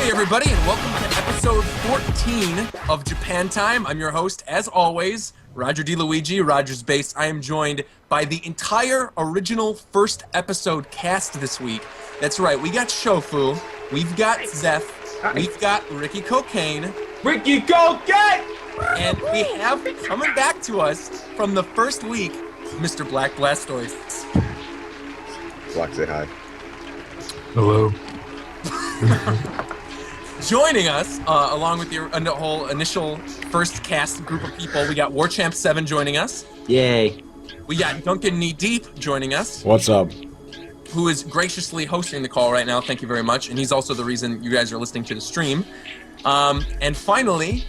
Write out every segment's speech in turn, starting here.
Hey everybody, and welcome to episode 14 of Japan Time. I'm your host, as always, Roger DeLuigi, Rogers Base. I am joined by the entire original first episode cast this week. That's right, we got Shofu, we've got Zeph, we've got Ricky Cocaine, and we have coming back to us from the first week, Mr. Black Blastoise. Black, say hi. Hello. Joining us, along with your whole initial first cast group of people, we got Warchamp 7 joining us. Yay. We got Duncan Knee Deep joining us. What's up? Who is graciously hosting the call right now. Thank you very much. And he's also the reason you guys are listening to the stream. And finally,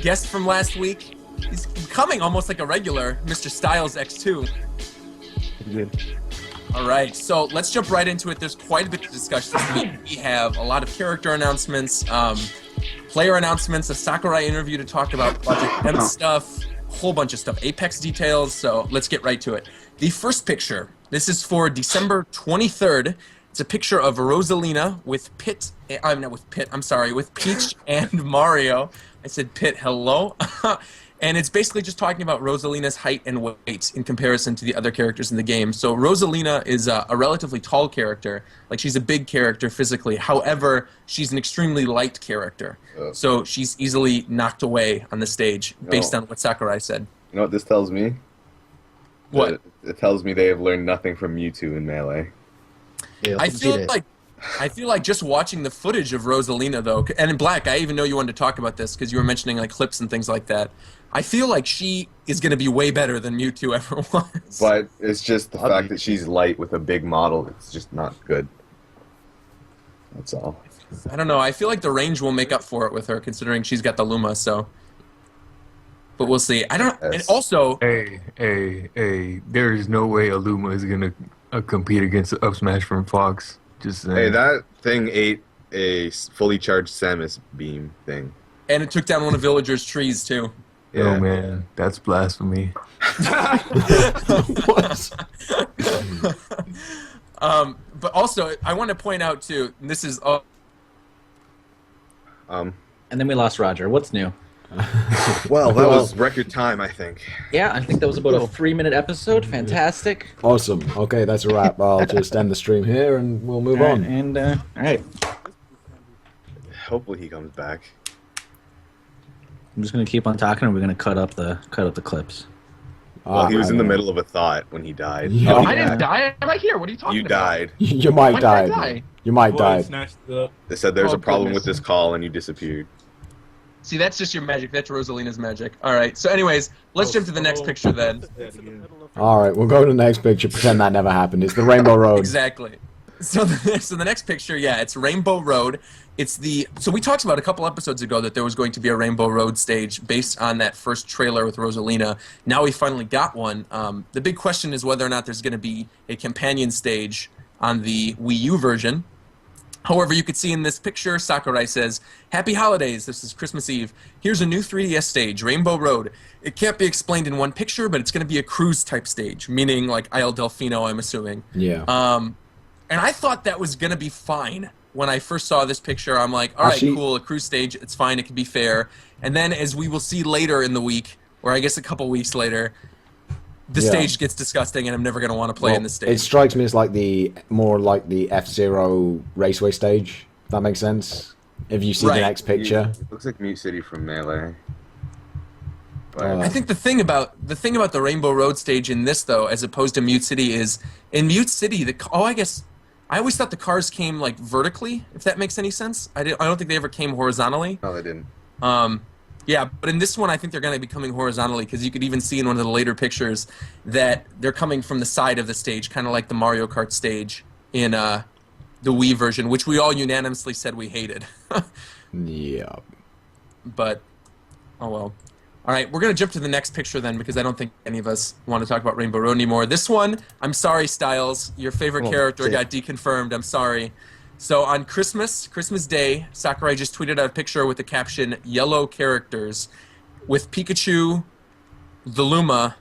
guest from last week, he's becoming almost like a regular, Mr. Styles X2. All right, so let's jump right into it. There's quite a bit to discuss this week. We have a lot of character announcements, player announcements, a Sakurai interview to talk about Project M stuff, a whole bunch of stuff, Apex details, so let's get right to it. The first picture, this is for December 23rd. It's a picture of Rosalina with with Peach and Mario. I said Pit, hello. And it's basically just talking about Rosalina's height and weight in comparison to the other characters in the game. So Rosalina is a relatively tall character. Like, she's a big character physically. However, she's an extremely light character. So she's easily knocked away on the stage based on what Sakurai said. You know what this tells me? What? It tells me they have learned nothing from Mewtwo in Melee. Yeah, I feel like just watching the footage of Rosalina, though, and in Black, I even know you wanted to talk about this because you were mentioning like clips and things like that. I feel like she is going to be way better than Mewtwo ever was. But it's just the fact that she's light with a big model. It's just not good. That's all. I don't know. I feel like the range will make up for it with her, considering she's got the Luma. So, but we'll see. I don't. And also, Hey! There is no way Aluma is gonna compete against the up smash from Fox. Just saying. Hey, that thing ate a fully charged Samus beam thing. and it took down one of Villager's trees too. Oh man, that's blasphemy. But also, I want to point out too. And this is. And then we lost Roger. What's new? Well, that was record time, I think. Yeah, I think that was about a 3-minute episode. Fantastic. Awesome. Okay, that's a wrap. I'll just end the stream here and we'll move on. And all right, Hopefully he comes back. I'm just gonna keep on talking, and we're gonna cut up the clips. Well, he was in the middle of a thought when he died. Yeah. I didn't die. I'm right here. What are you talking You about? died. You might When did I die. die? You might die. They said there's Oh, a problem goodness. with this call and you disappeared. See, that's just your magic. That's Rosalina's magic. All right. So, anyways, let's jump to the next picture then. All right, we'll go to the next picture. Pretend that never happened. It's the Rainbow Road. Exactly. So the next picture, yeah, it's Rainbow Road. So we talked about a couple episodes ago that there was going to be a Rainbow Road stage based on that first trailer with Rosalina. Now we finally got one. The big question is whether or not there's going to be a companion stage on the Wii U version. However, you could see in this picture, Sakurai says, "Happy holidays, this is Christmas Eve. Here's a new 3DS stage, Rainbow Road. It can't be explained in one picture, but it's going to be a cruise-type stage," meaning like Isle Delfino, I'm assuming. Yeah. And I thought that was going to be fine. When I first saw this picture, I'm like, all right, Actually, cool, a cruise stage, it's fine, it can be fair. And then as we will see later in the week, or I guess a couple weeks later, the stage gets disgusting and I'm never going to want to play in the It stage. strikes me as like more like the F-Zero Raceway stage. If that makes sense. If you see Right. the next picture. It looks like Mute City from Melee. But Uh, I think the thing about the Rainbow Road stage in this, though, as opposed to Mute City, is in Mute City, I always thought the cars came like vertically, if that makes any sense. I don't think they ever came horizontally. no, they didn't. Yeah, but in this one, I think they're going to be coming horizontally because you could even see in one of the later pictures that they're coming from the side of the stage, kind of like the Mario Kart stage in the Wii version, which we all unanimously said we hated. Yeah. But, oh well. All right, we're going to jump to the next picture then because I don't think any of us want to talk about Rainbow Road anymore. This one, I'm sorry, Styles. Your favorite character got deconfirmed. I'm sorry. So on Christmas Day, Sakurai just tweeted out a picture with the caption, "Yellow characters," with Pikachu, the Luma,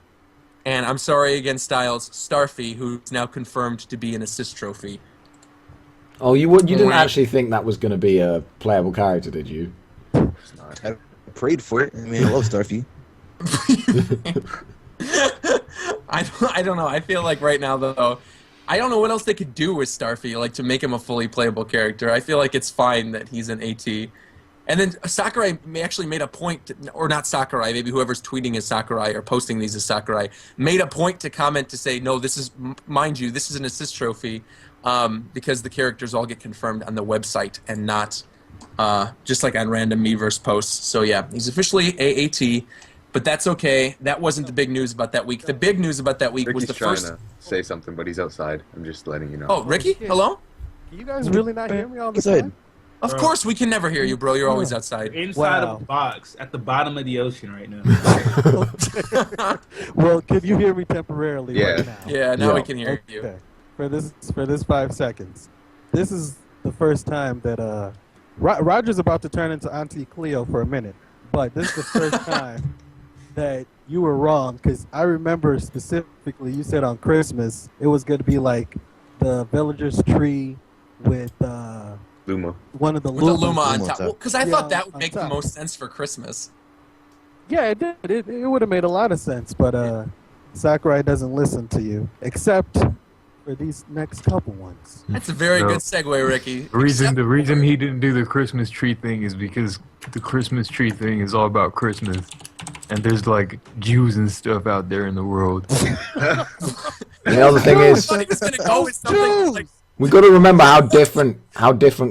and I'm sorry again, Styles, Starfy, who's now confirmed to be an assist trophy. Oh, you didn't Right. actually think that was going to be a playable character, did you? I prayed for it. I mean, I love Starfy. I don't know. I feel like right now though, I don't know what else they could do with Starfy, like to make him a fully playable character. I feel like it's fine that he's an AT. And then Sakurai actually made a point, or not Sakurai, maybe whoever's tweeting is Sakurai or posting these is Sakurai, made a point to comment to say, no, this is, mind you, this is an assist trophy, because the characters all get confirmed on the website and not just like on random Miiverse posts. So yeah, he's officially AAT, but that's okay. That wasn't the big news about that week. The big news about that week was Ricky's the trying first. to say something, but he's outside. I'm just letting you know. Oh, Ricky, hello? Can you guys really not hear me all the What's that? time? Of course, we can never hear you, bro. You're always outside. Inside Wow. of a box at the bottom of the ocean right now. Well, can you hear me temporarily Yeah. right now? Yeah, now Yeah. we can hear you. Okay. For this 5 seconds, this is the first time that Roger's about to turn into Auntie Cleo for a minute, but this is the first time that you were wrong, because I remember specifically you said on Christmas it was going to be like the villager's tree with Luma. one of the With the Lumas. Luma on Luma top. on top. Because I Yeah, thought that would on make the top. most sense for Christmas. Yeah, it did. It would have made a lot of sense, but Sakurai doesn't listen to you, except for these next couple ones. That's a very No. good segue, Ricky. The reason he didn't do the Christmas tree thing is because the Christmas tree thing is all about Christmas, and there's like Jews and stuff out there in the world. And the other thing is, But he's gonna go with something like. we got to remember how different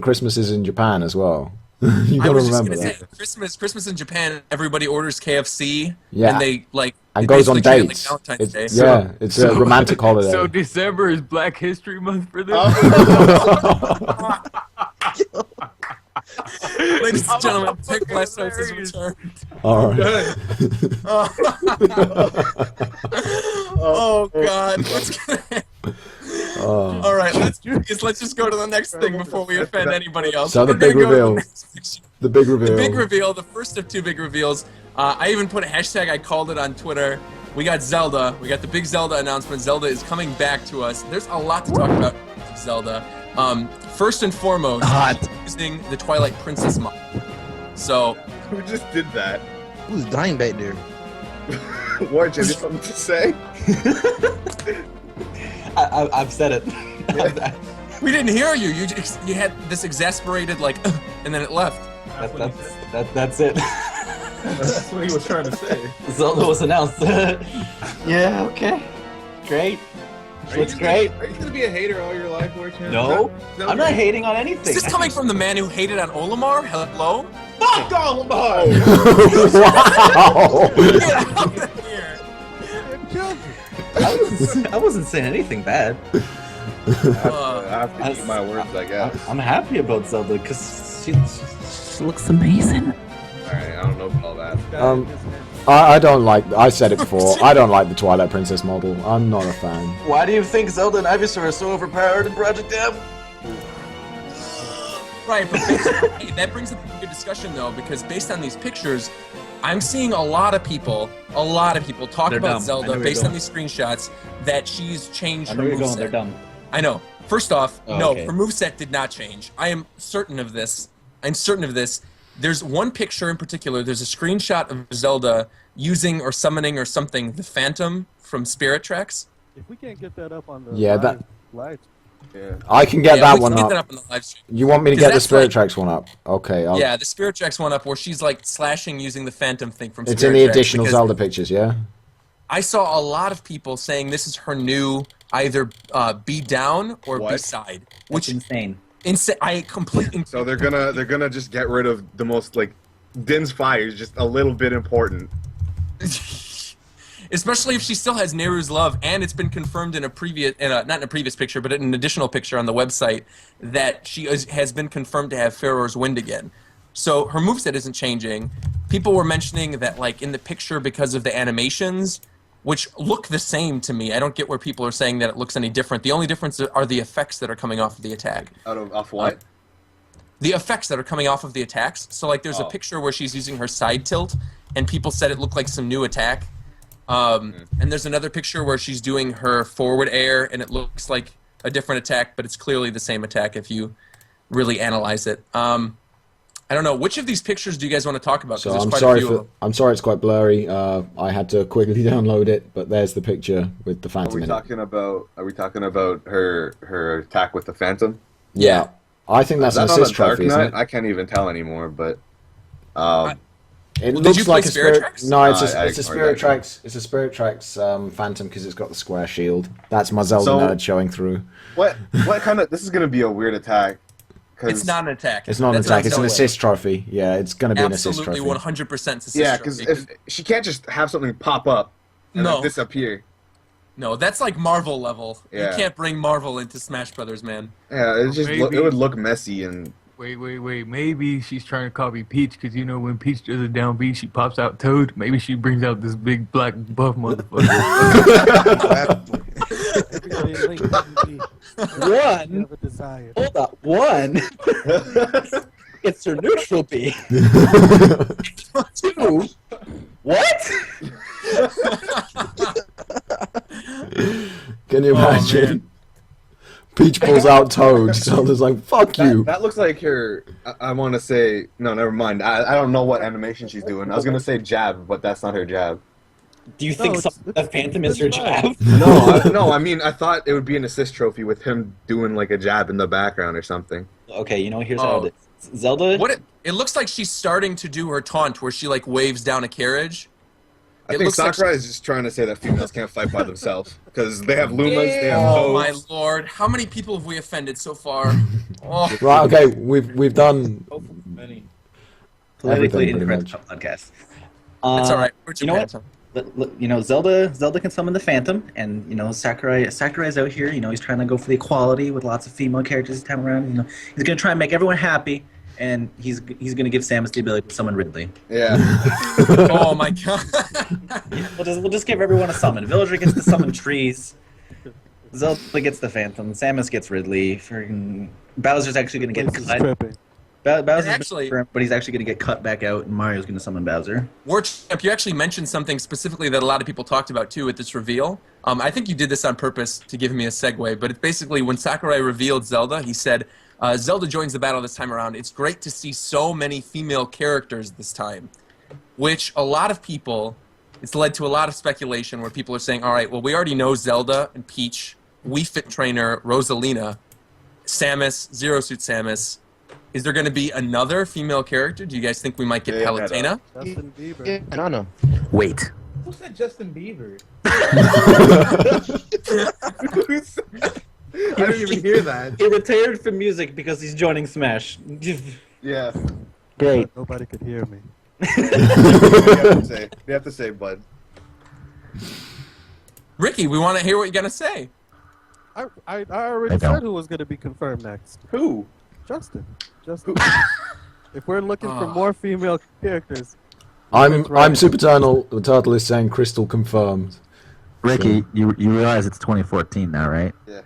Christmas is in Japan as well. You I got to was just remember gonna that. say Christmas in Japan. Everybody orders KFC, Yeah. and they like And they goes on basically treat it dates. Like Valentine's Day. Yeah, it's a romantic holiday. So December is Black History Month for them. Ladies and gentlemen, Pick Blast Notes is returned. All right. Oh God, what's gonna happen? All right, let's just go to the next thing before we offend anybody else. So the We're gonna big go to the reveal. next picture. The big reveal. The big reveal, the first of 2 big reveals. I even put a hashtag, I called it on Twitter. We got Zelda. We got the big Zelda announcement. Zelda is coming back to us. There's a lot to talk about with Zelda. First and foremost, using the Twilight Princess model. So, Who just did that? Who's dying back there? Warren, you have something to say? I've said it. we didn't hear you. You had this exasperated, like, and then it left. That's it. That's what he was trying to say. Zelda was announced. Yeah, okay. Great. Looks great. Are you gonna be a hater all your life, Warren? No, I'm not hating on anything. Is this coming from the man who hated on Olimar? Hello? Fuck all about Wow. Get out of here. I wasn't saying anything bad. I have to keep my words, I guess. I'm happy about Zelda because she looks amazing. Alright, I don't know about all that. I don't like. I said it before. I don't like the Twilight Princess model. I'm not a fan. Why do you think Zelda and Ivysaur are so overpowered in Project M? Right, but basically, that brings up a good discussion though, because based on these pictures, I'm seeing a lot of people talk They're about dumb. I know Zelda where you're based on going. these screenshots that she's changed I her know you're going. moveset. They're dumb. I know. First off, Oh, no, okay. her moveset did not change. I am certain of this. I'm certain of this. There's one picture in particular, there's a screenshot of Zelda using or summoning or something the Phantom from Spirit Tracks. If we can't get that up on the Yeah, live, Yeah. I can get Yeah, that we one can get up. that up on the live stream. You want me to 'Cause get the that's Spirit like- Tracks one up? Okay. Yeah, the Spirit Tracks one up where she's like slashing using the Phantom thing from It's Spirit in the Tracks, additional because Zelda pictures, yeah? I saw a lot of people saying this is her new either B down or What? B side, Which which insane. I completely. So they're gonna just get rid of the most like Din's fire is just a little bit important. Especially if she still has Neru's love, and it's been confirmed in a previous, not in a previous picture, but in an additional picture on the website that she has been confirmed to have Pharaoh's Wind again. So her moveset isn't changing. People were mentioning that, like in the picture, because of the animations, which look the same to me. I don't get where people are saying that it looks any different. The only difference are the effects that are coming off of the attack. Off what? The effects that are coming off of the attacks. So like there's a picture where she's using her side tilt, and people said it looked like some new attack. And there's another picture where she's doing her forward air, and it looks like a different attack, but it's clearly the same attack if you really analyze it. I don't know. Which of these pictures do you guys want to talk about? 'Cause So there's I'm quite a sorry few of them. I'm sorry it's quite blurry. I had to quickly download it, but there's the picture with the Are Phantom we in it. talking about? Are we talking about her attack with the Phantom? Yeah. I think that's Is an that on assist a Dark trophy, isn't Knight? it? I can't even tell anymore. But It Well, did looks you play like a Spirit spirit. Tracks? No, it's No, a, I it's a ignored Spirit that. Tracks. It's a Spirit Tracks Phantom because it's got the square shield. That's my Zelda So- nerd showing through. what kind of? This is gonna be a weird attack. 'Cause- It's not an attack. It's not an That's what attack. I'm It's an telling you. assist trophy. Yeah, it's going to be an assist Absolutely, trophy. 100% assist Yeah, because trophy. if she can't just have something pop up and No. then disappear. No, that's like Marvel level. Yeah. You can't bring Marvel into Smash Brothers, man. Yeah, it just Maybe- it would look messy and Wait. Maybe she's trying to copy Peach because you know when Peach does a down B, she pops out Toad. Maybe she brings out this big black buff motherfucker. Everybody link PvP. One. Never desired. Hold up. One. It's her neutral B. Two. What? Can you imagine? Peach pulls out Toad. Zelda's like, fuck you. that looks like her. I want to say no, never mind. I don't know what animation she's doing. I was gonna say jab, but that's not her jab. Do you No, think it's- the Phantom is her it's fine. jab? No, I mean I thought it would be an assist trophy with him doing like a jab in the background or something. Okay, here's Oh. how it is. Zelda. What it looks like she's starting to do her taunt where she like waves down a carriage. I It think looks like Sakurai is just trying to say that females can't fight by themselves because they have Lumas, they have Oh my Toads. lord! How many people have we offended so far? Oh, Right, okay, we've done Many. Politically everything, pretty incorrect podcast. it's all right. We're You know what? Japan. Zelda can summon the Phantom, and Sakurai's out here. He's trying to go for the equality with lots of female characters this time around. He's gonna try and make everyone happy, and he's gonna give Samus the ability to summon Ridley. Yeah, Oh my god! We'll just give everyone a summon. Villager gets to summon trees. Zelda gets the Phantom. Samus gets Ridley. Bowser's actually gonna get This is cut. tripping. Bowser's actually- but he's actually gonna get cut back out, and Mario's gonna summon Bowser. Warchamp, you actually mentioned something specifically that a lot of people talked about too at this reveal. I think you did this on purpose to give me a segue, but it's basically when Sakurai revealed Zelda, he said, Zelda joins the battle this time around. It's great to see so many female characters this time, which a lot of people, it's led to a lot of speculation where people are saying, all right, well, we already know Zelda and Peach, Wii Fit Trainer, Rosalina, Samus, Zero Suit Samus. Is there going to be another female character? Do you guys think we might get Yeah, Palutena? Justin Bieber. I don't know. Wait. Who said Justin Bieber? I didn't even hear that. He retired from music because he's joining Smash. Yeah, Great. Nobody could hear me. they have to say, bud. Ricky, we want to hear what you're going to say. I already said who was going to be confirmed next. Who? Justin. If we're looking for more female characters, I'm Super Turtle. The turtle is saying crystal confirmed. Ricky, you realize it's 2014 now, right? yeah,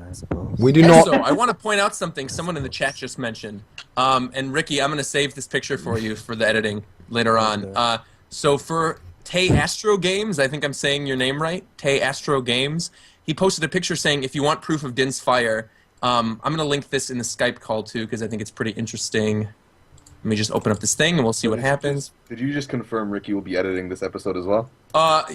I suppose. We do not. Also, I want to point out something someone in the chat just mentioned. And Ricky, I'm going to save this picture for you for the editing later on. So for Tay Astro Games, I think I'm saying your name right, Tay Astro Games, he posted a picture saying, if you want proof of Din's fire, I'm going to link this in the Skype call too, because I think it's pretty interesting. Let me just open up this thing and we'll see what happens. Did you just confirm Ricky will be editing this episode as well?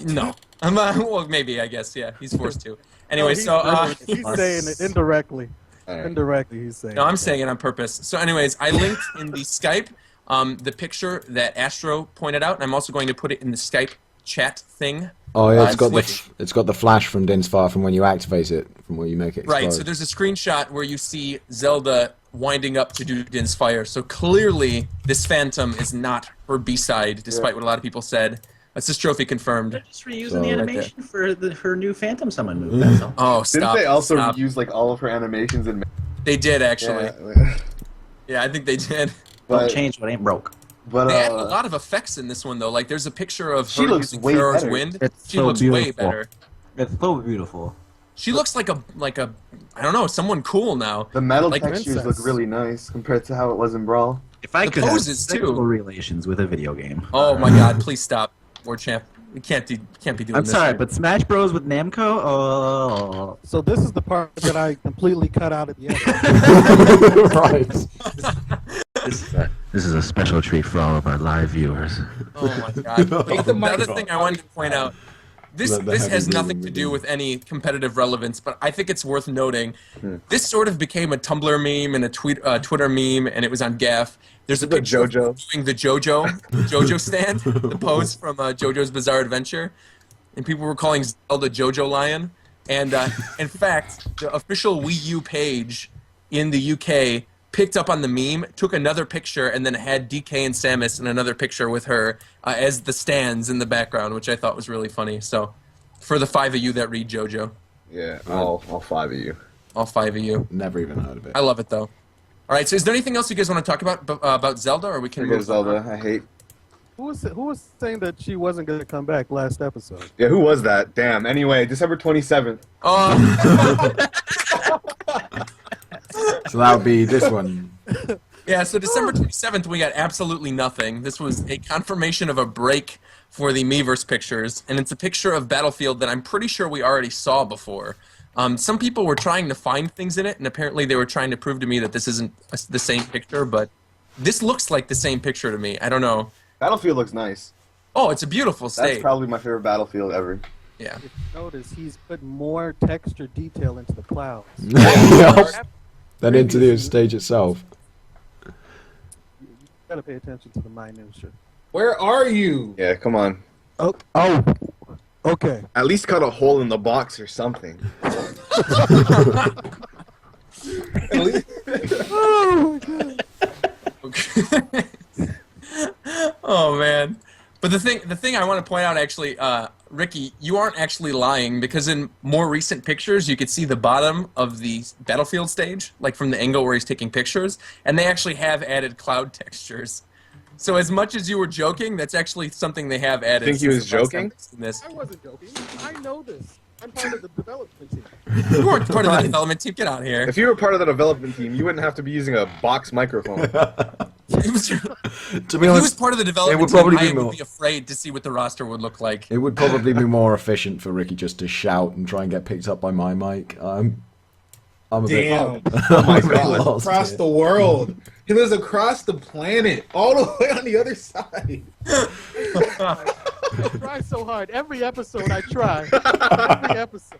No. Well, maybe, I guess, yeah. He's forced to. Anyway, He's saying it indirectly. All right. Indirectly, he's saying. No, I'm saying it on purpose. So anyways, I linked in the Skype the picture that Astro pointed out, and I'm also going to put it in the Skype chat thing. Oh yeah, it's got Twitch. it's got the flash from Din's Fire from when you activate it, from where you make it explode. Right, so there's a screenshot where you see Zelda winding up to do Din's Fire. So clearly, this Phantom is not her B-side, despite what a lot of people said. That's this trophy confirmed. They're just reusing So, the right animation for her new Phantom summon move. That's all. Oh, Didn't stop. they also stop. use like all of her animations and? They did, actually. Yeah, Yeah, I think they did. Don't but change what ain't broke. but They added a lot of effects in this one, though. Like, there's a picture of She her looks using way Pharaoh's better. Wind. It's She so looks way beautiful. better. It's so beautiful. She looks like a I don't know, someone cool now. the metal like textures Princess. look really nice compared to how it was in Brawl. If I The could have poses, too. sexual relations with a video game. Oh my god, please stop. War Champ. We can't be doing I'm this. sorry, here. but Smash Bros with Namco? Oh. So this is the part that I completely cut out at the end. Right. This is a special treat for all of our live viewers. Oh my god! But Take the the other mic thing off. I wanted to point out. This Let the this heavy has wheeling nothing to do begin. with any competitive relevance, but I think it's worth noting. This sort of became a Tumblr meme and a Twitter meme, and it was on Gaff. There's a The picture of JoJo. doing the JoJo stand, the pose from JoJo's Bizarre Adventure, and people were calling Zelda JoJo Lion. And in fact, the official Wii U page in the UK picked up on the meme, took another picture, and then had DK and Samus in another picture with her as the stands in the background, which I thought was really funny. So, for the 5 of you that read JoJo, Yeah, all 5 of you. all 5 of you, Never even heard of it. I love it though. All right, so is there anything else you guys want to talk about Zelda, or we can Forget move Zelda. on? I hate. Who was saying that she wasn't going to come back last episode? Yeah, who was that? Damn. Anyway, December 27th. So that would be this one. Yeah, so December 27th, we got absolutely nothing. This was a confirmation of a break for the Miiverse pictures, and it's a picture of Battlefield that I'm pretty sure we already saw before. Some people were trying to find things in it, and apparently they were trying to prove to me that this isn't the same picture, but this looks like the same picture to me. I don't know. Battlefield looks nice. Oh, it's a beautiful That's stage. probably my favorite Battlefield ever. Yeah. If you notice, he's put more texture detail into the clouds. Then into the stage itself. You gotta pay attention to the minutia. Where are you? Yeah, come on. Oh, okay. At least cut a hole in the box or something. At least. Oh my god. Okay. Oh man. But the thing I want to point out actually, Ricky, you aren't actually lying, because in more recent pictures you could see the bottom of the Battlefield stage, like from the angle where he's taking pictures, and they actually have added cloud textures. So as much as you were joking, that's actually something they have added. Think he was since the last time joking? I've seen this. I wasn't joking. I know this. I'm part of the development team. You weren't part of the development team. Get out here. If you were part of the development team, you wouldn't have to be using a box microphone. He was, To if be he was honest, part of the it development would team, probably I be would more. be afraid to see what the roster would look like. It would probably be more efficient for Ricky just to shout and try and get picked up by my mic. I'm a Damn. bit. I'm a bit He lives lost across here. the world. He lives across the planet, all the way on the other side. I try so hard. Every episode I try. Every episode.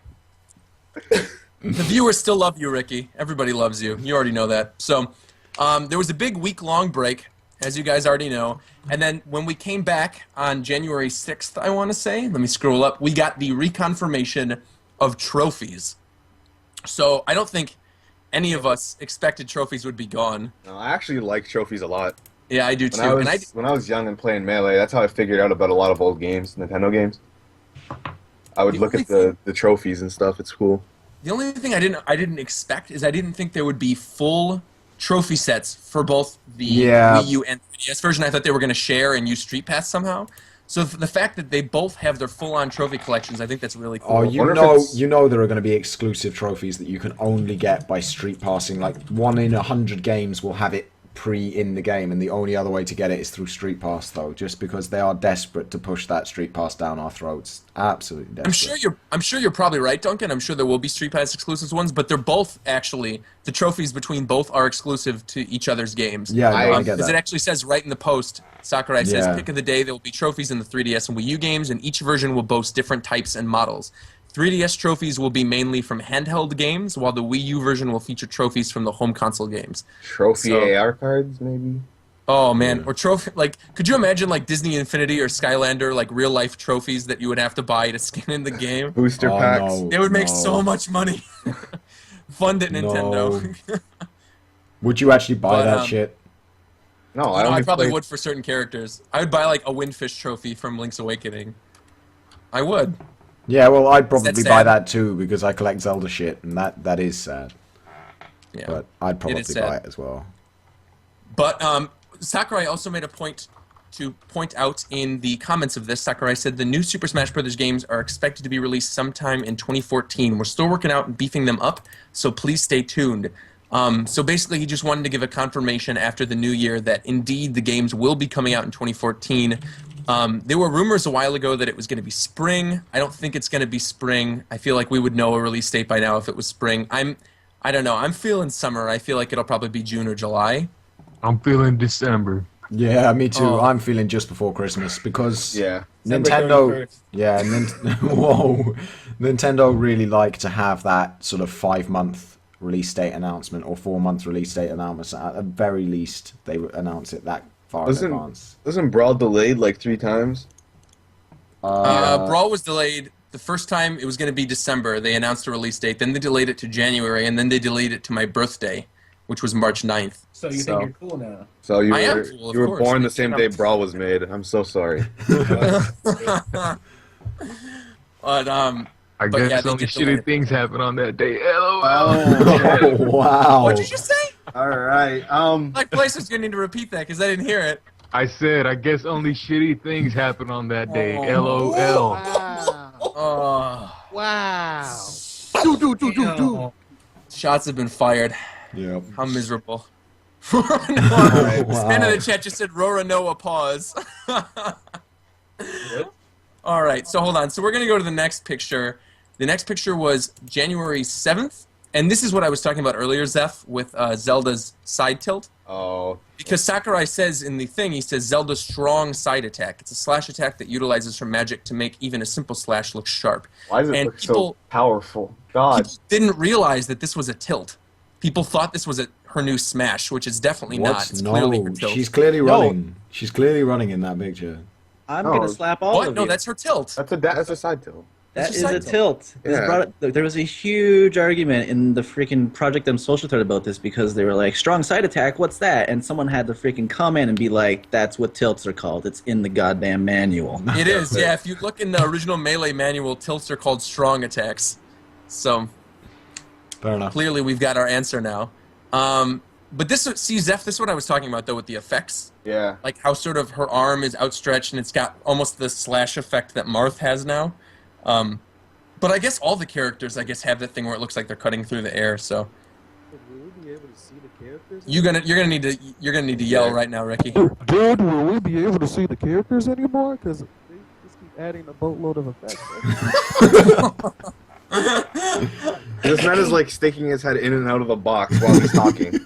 The viewers still love you, Ricky. Everybody loves you. You already know that. So, there was a big week-long break, as you guys already know. And then when we came back on January 6th, I want to say, let me scroll up, we got the reconfirmation of trophies. So I don't think any of us expected trophies would be gone. No, I actually like trophies a lot. Yeah, I do too. When I was young and playing Melee, that's how I figured out about a lot of old games, Nintendo games. I would The look only at the trophies and stuff. It's cool. The only thing I didn't expect is I didn't think there would be full trophy sets for both the Wii U and 3DS version. I thought they were going to share and use Street Pass somehow. So the fact that they both have their full-on trophy collections, I think that's really cool. Oh, Wonder if it's- you know there are going to be exclusive trophies that you can only get by street passing. Like 1 in 100 games will have it in the game, and the only other way to get it is through Street Pass, though, just because they are desperate to push that Street Pass down our throats. Absolutely desperate. I'm sure you're probably right, Duncan. I'm sure there will be Street Pass exclusive ones, but they're both actually the trophies between both are exclusive to each other's games. Yeah, no, I get Because that. it actually says right in the post, Sakurai says, Yeah. pick of the day, there will be trophies in the 3DS and Wii U games, and each version will boast different types and models. 3DS trophies will be mainly from handheld games, while the Wii U version will feature trophies from the home console games. Trophy So- AR cards, maybe. Oh man, or trophy like could you imagine like Disney Infinity or Skylander like real life trophies that you would have to buy to skin in the game? Booster Oh, packs. no. It would make so much money. Fund it, Nintendo. Would you actually buy But, that shit? No, I only probably play- would for certain characters. I would buy like a Windfish trophy from Link's Awakening. I would. Yeah, well, I'd probably that buy sad? that too because I collect Zelda shit, and that is sad. Yeah. But I'd probably is buy sad. it as well. But Sakurai also made a point to point out in the comments of this. Sakurai said the new Super Smash Bros. Games are expected to be released sometime in 2014. We're still working out and beefing them up, so please stay tuned. So basically, he just wanted to give a confirmation after the new year that indeed the games will be coming out in 2014. There were rumors a while ago that it was going to be spring. I don't think it's going to be spring. I feel like we would know a release date by now if it was spring. I don't know. I'm feeling summer. I feel like it'll probably be June or July. I'm feeling December. Yeah, me too. Oh. I'm feeling just before Christmas because Yeah. Nintendo. Yeah, whoa, Nintendo really like to have that sort of 5-month release date announcement or 4-month release date announcement. At the very least, they would announce it that far in advance. Wasn't Brawl delayed like 3 times? Brawl was delayed. The first time it was going to be December. They announced a release date. Then they delayed it to January, and then they delayed it to my birthday, which was March 9th. So you think you're cool now? So you I am were cool, of you were course. born the same day Brawl was made. I'm so sorry. But I But guess yeah, they only did delay shitty it. things happen on that day. LOL. Oh, wow. What'd you just say? All right. Like, Blaster's going to need to repeat that because I didn't hear it. I said, I guess only shitty things happen on that day. Oh. LOL. Wow. Oh, Wow. shots have been fired. Yeah. How miserable. Wow. Stan in the chat just said Rora Noah pause. All right, so hold on. So we're going to go to the next picture. The next picture was January 7th. And this is what I was talking about earlier, Zeph, with Zelda's side tilt. Oh, Because Sakurai says in the thing, he says Zelda's strong side attack. It's a slash attack that utilizes her magic to make even a simple slash look sharp. why does it And look so people- powerful? God. People didn't realize that this was a tilt. People thought this was her new smash, which is definitely What? not. It's clearly her No, tilt. she's clearly running. She's clearly running in that picture. I'm No. gonna slap all What? of No, you. that's her tilt. That's a side tilt. That It's is just a side tilt. This Yeah. brought there was a huge argument in the freaking Project M social thread about this because they were like, strong side attack, what's that? And someone had to freaking comment and be like, that's what tilts are called. It's in the goddamn manual. It is, yeah. If you look in the original Melee manual, tilts are called strong attacks. So Fair enough. clearly we've got our answer now. But see, Zeph, this is what I was talking about, though, with the effects. Yeah. Like how sort of her arm is outstretched and it's got almost the slash effect that Marth has now. But I guess all the characters, have that thing where it looks like they're cutting through the air. So Will we be able to see the characters? you're gonna need to yell right now, Ricky. Dude, will we be able to see the characters anymore? Because they just keep adding a boatload of effects. This man is like sticking his head in and out of the box while he's talking.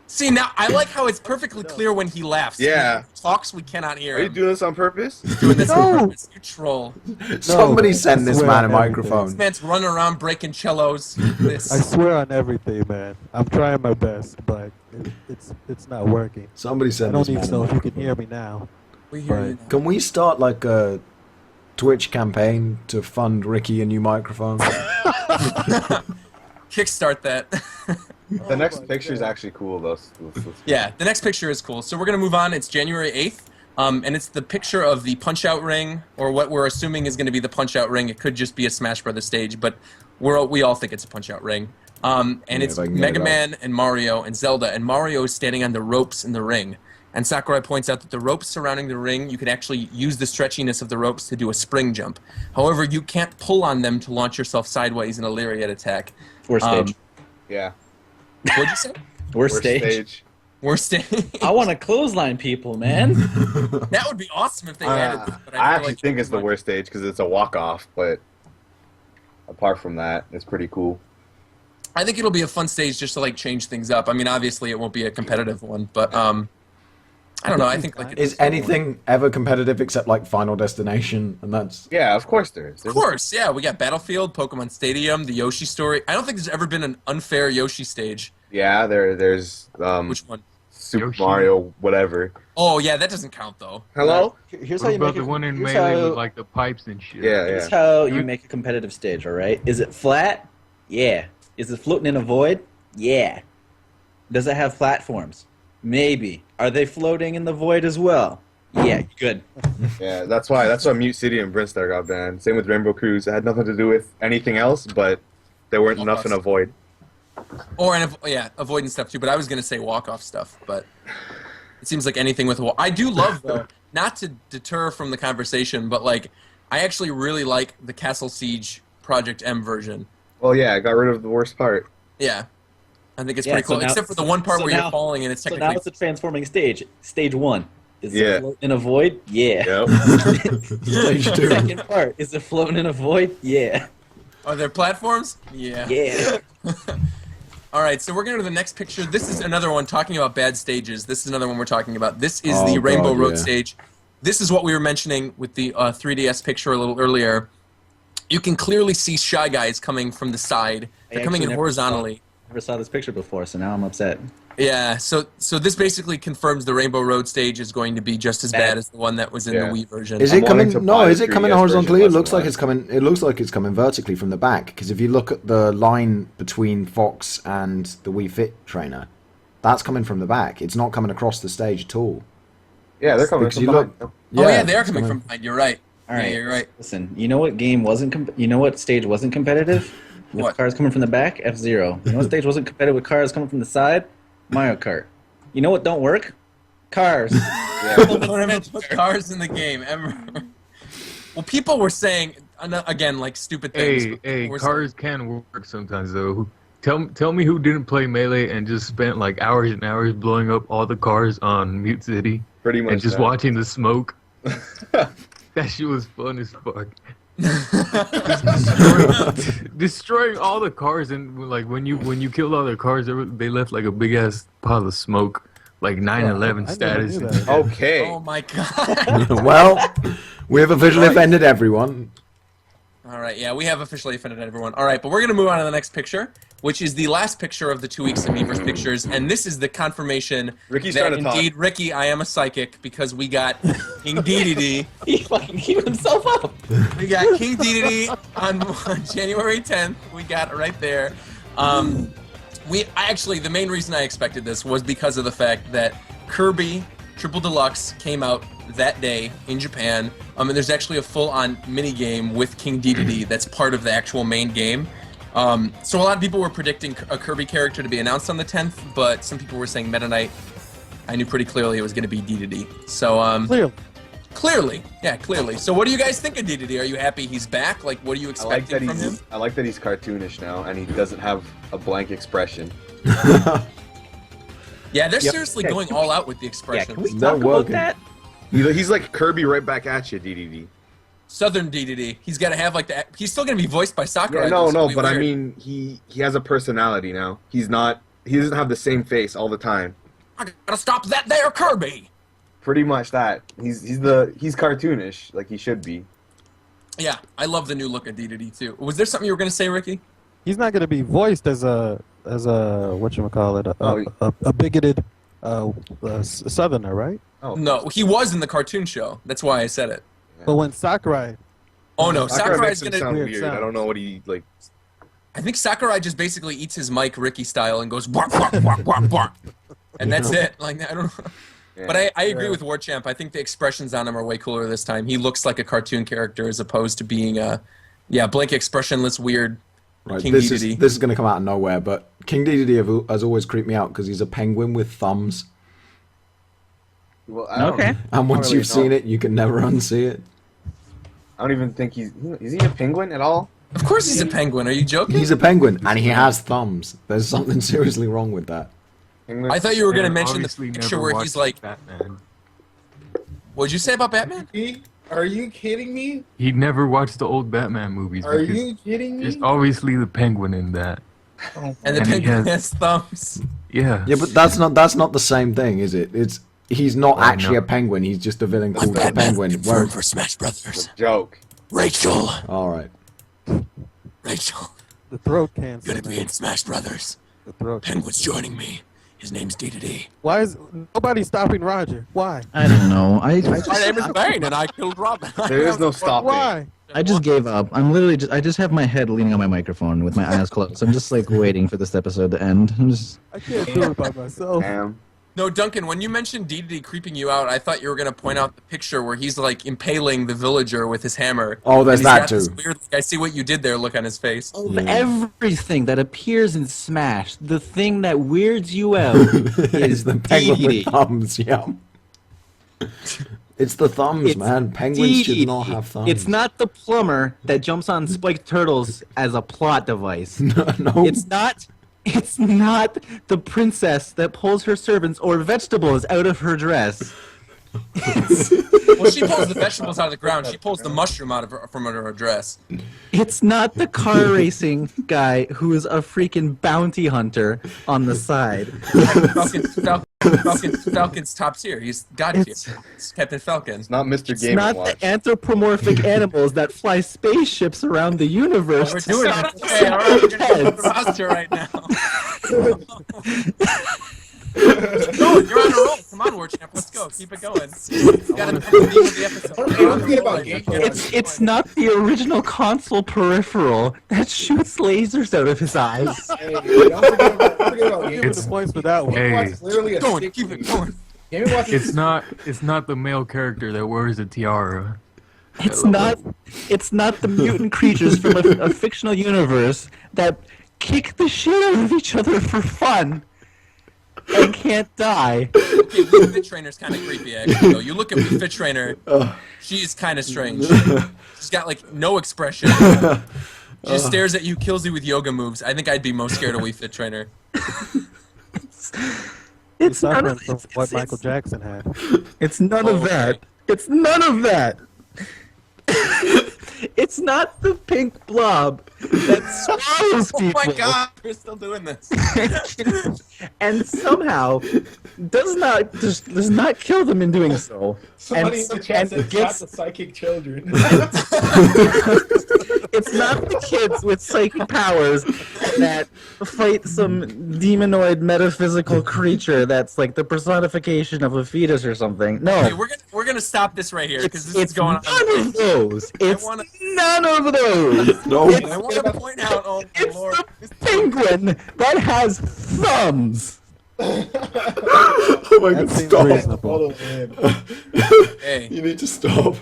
See, now I like how it's perfectly clear when he laughs. Yeah. When he talks, we cannot hear Are you him. doing this on purpose? Doing this on No. purpose. You troll. Somebody I send this swear man a on everything. This microphone. man's running around breaking cellos. This. I swear on everything, man. I'm trying my best, but it's not working. Somebody I send don't this even man a know if you microphone. can hear me now. We hear you Right. now. Can we start like a Twitch campaign to fund Ricky a new microphone? Kickstart that. The next picture is actually cool, though. Yeah, the next picture is cool. So we're going to move on. It's January 8th, and it's the picture of the Punch-Out ring, or what we're assuming is going to be the Punch-Out ring. It could just be a Smash Brothers stage, but we all think it's a Punch-Out ring. And it's if I can get Mega it out. Man and Mario and Zelda, and Mario is standing on the ropes in the ring. And Sakurai points out that the ropes surrounding the ring, you can actually use the stretchiness of the ropes to do a spring jump. However, you can't pull on them to launch yourself sideways in a lariat attack. Worst stage. Yeah. What'd you say? Worst stage. Worst stage. I want to clothesline people, man. That would be awesome if they added this. But I feel actually like think it's the worst stage because it's a walk-off, but apart from that, it's pretty cool. I think it'll be a fun stage just to like change things up. I mean, obviously it won't be a competitive one, but I don't know. I think like Is anything ever competitive except like Final Destination? And that's Yeah, of course there is. Of course, yeah. We got Battlefield, Pokemon Stadium, the Yoshi story. I don't think there's ever been an unfair Yoshi stage. Yeah, there's Which one? Super Yoshi. Mario, whatever. Oh yeah, that doesn't count though. Hello? Here's What how you about make the it. one in Here's Melee how, with like the pipes and shit? Yeah, here's yeah. how you make a competitive stage. All right. Is it flat? Yeah. Is it floating in a void? Yeah. Does it have platforms? Maybe. Are they floating in the void as well? Yeah. Good. Yeah, that's why Mute City and Brinstar got banned. Same with Rainbow Cruise. It had nothing to do with anything else, but there weren't enough in a void. Or avoidance stuff too. But I was gonna say walk-off stuff, but it seems like anything with a I do love though, not to deter from the conversation, but like I actually really like the Castle Siege Project M version. Well, yeah, I got rid of the worst part. Yeah. I think it's Yeah, pretty so cool, now- except for the one part so where now- you're falling and it's So now technically it's a transforming stage. Stage 1. Is Yeah. it floating in a void? Yeah. Yep. Stage 2. Second part. Is it floating in a void? Yeah. Are there platforms? Yeah. Yeah. All right, so we're going to the next picture. This is another one talking about bad stages. This is another one we're talking about. This is Oh, the Rainbow God, Road yeah. stage. This is what we were mentioning with the 3DS picture a little earlier. You can clearly see Shy Guys coming from the side. They're coming in horizontally. Never saw this picture before, so now I'm upset. Yeah, so this basically confirms the Rainbow Road stage is going to be just as bad as the one that was in the Yeah. Wii version. Is I'm it wanting coming? to No, buy is the it coming 3DS horizontally? It version looks like less it's coming. It looks like it's coming vertically from the back. Because if you look at the line between Fox and the Wii Fit trainer, that's coming from the back. It's not coming across the stage at all. Yeah, they're coming Because from you behind. look. Oh yeah, they are it's coming from behind. You're right. All right. Yeah, you're right. Listen, you know what game wasn't? You know what stage wasn't competitive? With What? cars coming from the back? F-Zero. You know what stage wasn't competitive with cars coming from the side? Mario Kart. You know what don't work? Cars. Don't ever put cars in the game ever. Well, people were saying again like stupid things. but Hey, people were cars can work sometimes though. Tell me who didn't play Melee and just spent like hours and hours blowing up all the cars on Mute City Pretty much. and just that. watching the smoke. That shit was fun as fuck. Destroying all the cars, and like when you killed all the cars, they left like a big ass pile of smoke, like 9/11 I status. never and knew shit. that. Okay. Oh my god. Well, we have officially offended everyone. All right, yeah, we have officially offended everyone. All right, but we're going to move on to the next picture, which is the last picture of the 2 weeks of Miiverse pictures, and this is the confirmation Ricky's that trying to indeed, Ricky, I am a psychic, because we got King Dedede. He fucking heated himself up. We got King Dedede on January 10th. We got it right there. The main reason I expected this was because of the fact that Kirby Triple Deluxe came out that day in Japan, and there's actually a full-on mini-game with King Dedede that's part of the actual main game. So a lot of people were predicting a Kirby character to be announced on the 10th, but some people were saying Meta Knight. I knew pretty clearly it was going to be Dedede. So, Clearly. clearly. So what do you guys think of Dedede? Are you happy he's back? Like, what are you I like expecting that from him? I like that he's cartoonish now, and he doesn't have a blank expression. Yeah, they're Yep. seriously Yeah, going can all out with the Yeah, expressions. can we They're talk about working. that? He's like Kirby right back at you, DDD. Southern Dedede. He's got to have like the. He's still going to be voiced by Sakurai. Yeah, no, It's no, gonna be but I weird. mean, he has a personality now. He doesn't have the same face all the time. I gotta stop that there, Kirby. Pretty much that. He's cartoonish like he should be. Yeah, I love the new look of Dedede too. Was there something you were going to say, Ricky? He's not going to be voiced as a whatchamacallit, a bigoted Southerner, right? Oh No, he was in the cartoon show. That's why I said it. But when Sakurai, Oh no, Sakurai Sakurai's makes him gonna. sound Weird weird. sounds. I don't know what he like. I think Sakurai just basically eats his mic Ricky style and goes bark bark bark bark bark, and that's it. Like I don't know. Yeah. But I agree with Warchamp. I think the expressions on him are way cooler this time. He looks like a cartoon character as opposed to being a, blank expressionless weird Right, King this Dedede. is going to come out of nowhere, but King Dedede has always creeped me out because he's a penguin with thumbs, Well, I don't, Okay. and once really you've seen know. it, you can never unsee it. I don't even think is he a penguin at all? Of course he's a penguin. Are you joking? He's a penguin, and he has thumbs. There's something seriously wrong with that. Penguins? I thought you were going to And mention the obviously picture never where watched he's like, Batman. what'd you say about Batman? Are you kidding me? He never watched the old Batman movies Are because you kidding me? there's obviously the penguin in that. And the And he penguin has- has thumbs. Yeah. Yeah, but that's not the same thing, is it? He's not Why actually a not? penguin. He's just a villain called the Penguin. Whereas, for Smash Brothers. Joke. Rachel. all right. Rachel. the throat cancer. Gonna be in Smash Brothers. The throat. Penguin's joining me. His name's Dedede. Why is nobody stopping Roger? Why? I don't know. I My name is Bane, and I killed Robin. There is no stopping. Why? I just gave up. I'm literally just I just have my head leaning on my microphone with my eyes closed. I'm just like waiting for this episode to end. I'm just I can't do it by myself. Damn. No, Duncan, when you mentioned Dedede creeping you out, I thought you were going to point out the picture where he's like impaling the villager with his hammer. Oh, there's And he's that got this too. Weird, I see what you did there look on his face. of everything that appears in Smash, the thing that weirds you out It's is the penguin with Dedede. thumbs, yeah. It's the thumbs, It's man. Penguins should Dedede. not have thumbs. It's not the plumber that jumps on spiked turtles as a plot device. no. It's not the princess that pulls her servants or vegetables out of her dress. Well, she pulls the vegetables out of the ground. She pulls the mushroom out of from under her dress. It's not the car racing guy who is a freaking bounty hunter on the side. Falcon's top tier. He's God tier. It's Captain Falcon. It's not Mr. It's Game not & Watch. the anthropomorphic animals that fly spaceships around the universe. We're to doing stop it. Okay, all right. We're gonna go to pets. the roster right now. Keep going. You're on a roll. Come on, Warchamp. Let's go. Keep it going. You gotta the theme of the episode. Don't forget about Game & Watch. It's not the original console peripheral that shoots lasers out of his eyes. Hey, don't forget about Game Give it the points for that one. Game & Watch Hey. is literally a Going. stick Keep it figure. going. Game & Watch is It's not the male character that wears a tiara. It's not the mutant creatures from a fictional universe that kick the shit out of each other for fun and can't die. Okay, Wii Fit Trainer's kind of creepy, actually. Though you look at Wii Fit Trainer, she's kind of strange. She's got like no expression. She just stares at you, kills you with yoga moves. I think I'd be most scared of Wii Fit Trainer. It's none Suffering of from what Michael Jackson had. It's none of that. It's none of that. It's not the pink blob that swallows Oh people. my God, we're still doing this. And somehow does not kill them in doing so. somebody and, in the chat and said gets, shot the psychic children. it's not the kids with psychic powers that fight some demonoid metaphysical creature that's like the personification of a fetus or something. No. Okay, we're gonna stop this right here because this is going on. None of those. It's wanna- none of those. No. I want to point out, oh It's Lord, the penguin that has thumbs. Oh my That god, seems stop. reasonable. Hold on, man. hey, You need to stop.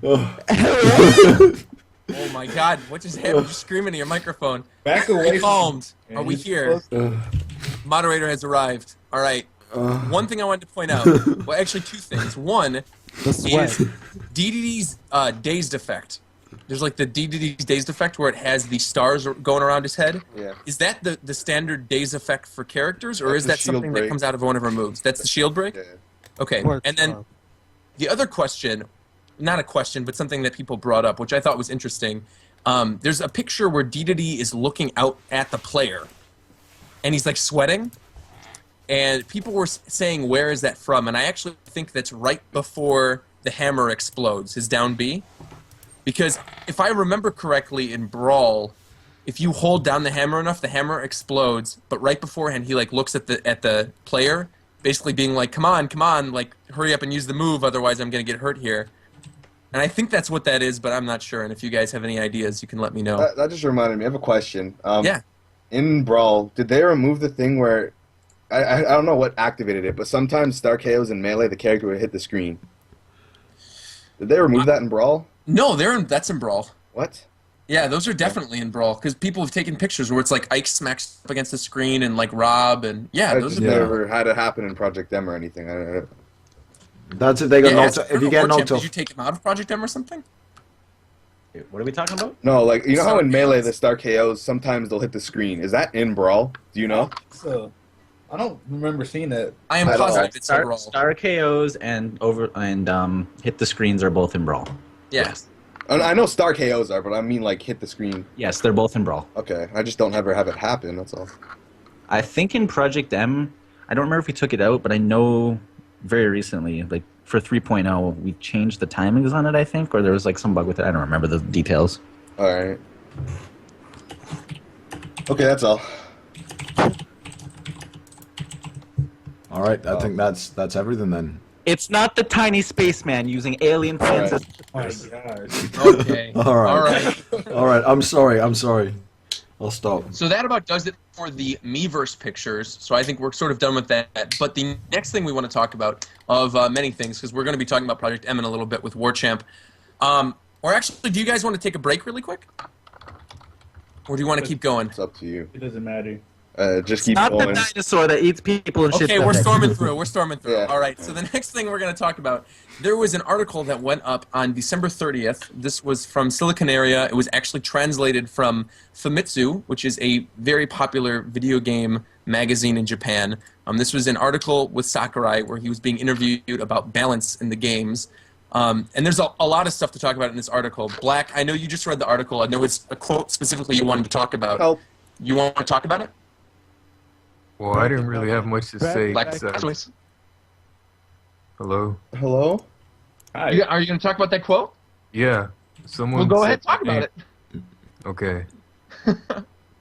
Oh. oh my God, what just happened? You're screaming in your microphone. Back away. Be calmed. from- Are we You're here? supposed Moderator has arrived. All right. One thing I wanted to point out. Well, actually, two things. One The sweat. is DDD's dazed effect. There's like the DDD's dazed effect where it has the stars going around his head. Yeah. Is that the standard daze effect for characters, or That's is the that shield something that break. comes out of one of her moves? That's the shield break? Yeah. Okay. Or And then charm. the other question, not a question, but something that people brought up, which I thought was interesting. There's a picture where DDD is looking out at the player, and he's like sweating. And people were saying, where is that from? And I actually think that's right before the hammer explodes, his down B. Because if I remember correctly in Brawl, if you hold down the hammer enough, the hammer explodes. But right beforehand, he like looks at the player, basically being like, come on, like hurry up and use the move, otherwise I'm gonna get hurt here. And I think that's what that is, but I'm not sure. And if you guys have any ideas, you can let me know. That just reminded me. I have a question. Yeah. In Brawl, did they remove the thing where I don't know what activated it, but sometimes Star KOs in Melee, the character would hit the screen. Did they remove that in Brawl? No, that's in Brawl. What? Yeah, those are definitely in Brawl because people have taken pictures where it's like Ike smacks up against the screen and like Rob and yeah, I those just are never had it happen in Project M or anything. That's if they got Yeah, knocked. ask If you Warchamp, get knocked did off. you take him out of Project M or something? What are we talking about? No, like you know how in Star Melee KOs. the Star KOs sometimes they'll hit the screen. Is that in Brawl? Do you know? So, I don't remember seeing that. I am I don't positive it's in Brawl. Star KOs and hit the screens are both in Brawl. Yes. I know Star KOs are, but I mean like hit the screen. Yes, they're both in Brawl. Okay, I just don't ever have it happen. That's all. I think in Project M, I don't remember if we took it out, but I know very recently, like for 3.0, we changed the timings on it, I think, or there was like some bug with it. I don't remember the details. All right. Okay, that's all. All right, I think that's everything then. It's not the tiny spaceman using alien planes. Alright. Oh my gosh. Okay. All right. All right. All right, I'm sorry. I'll stop. So that about does it for the Miiverse pictures. So I think we're sort of done with that. But the next thing we want to talk about, of many things, because we're going to be talking about Project M in a little bit with Warchamp. Or actually, do you guys want to take a break really quick? Or do you want to keep going? It's up to you. It doesn't matter. Just keep Not the going. dinosaur that eats people and shit. Okay, we're storming through. We're storming through. Yeah. All right. So the next thing we're going to talk about, there was an article that went up on December 30th. This was from Silicon Area. It was actually translated from Famitsu, which is a very popular video game magazine in Japan. This was an article with Sakurai where he was being interviewed about balance in the games. And there's a lot of stuff to talk about in this article. Black, I know you just read the article. I know it's a quote specifically you wanted to talk about. Help. You want to talk about it? Well, I didn't really have much to say. Black, besides- Hello? Hello? are you going to talk about that quote? Yeah. Someone Well, go said ahead, talk about it. Okay.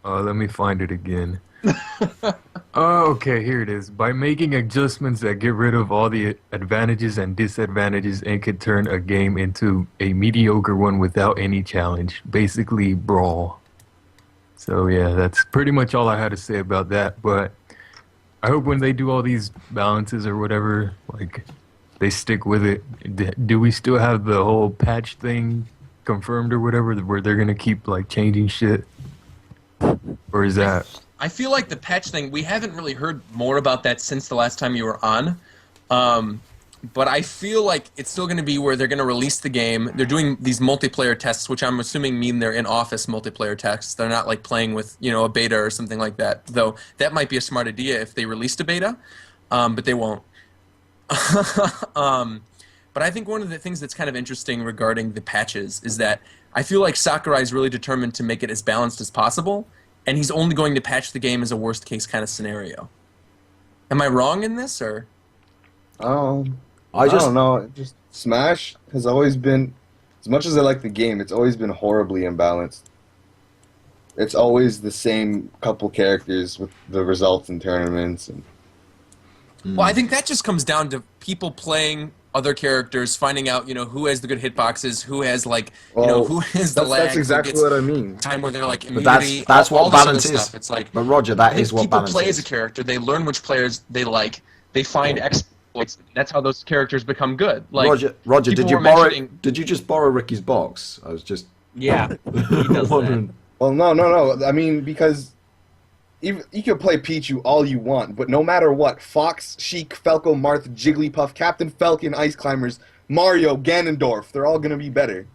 Let me find it again. Oh, okay, here it is. By making adjustments that get rid of all the advantages and disadvantages and could turn a game into a mediocre one without any challenge. Basically, brawl. So yeah, that's pretty much all I had to say about that. But I hope when they do all these balances or whatever, like, they stick with it. Do we still have the whole patch thing confirmed or whatever, where they're gonna keep like changing shit? Or is that... I feel like the patch thing, we haven't really heard more about that since the last time you were on. But I feel like it's still going to be where they're going to release the game. They're doing these multiplayer tests, which I'm assuming mean they're in-office multiplayer tests. They're not like playing with, a beta or something like that. Though that might be a smart idea if they released a beta, but they won't. But I think one of the things that's kind of interesting regarding the patches is that I feel like Sakurai is really determined to make it as balanced as possible, and he's only going to patch the game as a worst-case kind of scenario. Am I wrong in this, or? I don't know. Just Smash has always been, as much as I like the game, it's always been horribly imbalanced. It's always the same couple characters with the results in tournaments. And Well, I think that just comes down to people playing other characters, finding out, who has the good hitboxes, who has who has the lag. That's exactly what I mean. Time where they're like But immunity. that's all what this other balance is. stuff. It's like, But Roger, that is what people balance play is. as a character. They learn which players they like. They find exploits. That's how those characters become good. Like Roger, people did you were borrow? mentioning- Did you just borrow Ricky's box? I was just Yeah, he does that. wondering. Well, no. I mean, because even, you can play Pichu all you want, but no matter what, Fox, Sheik, Falco, Marth, Jigglypuff, Captain Falcon, Ice Climbers, Mario, Ganondorf, they're all going to be better.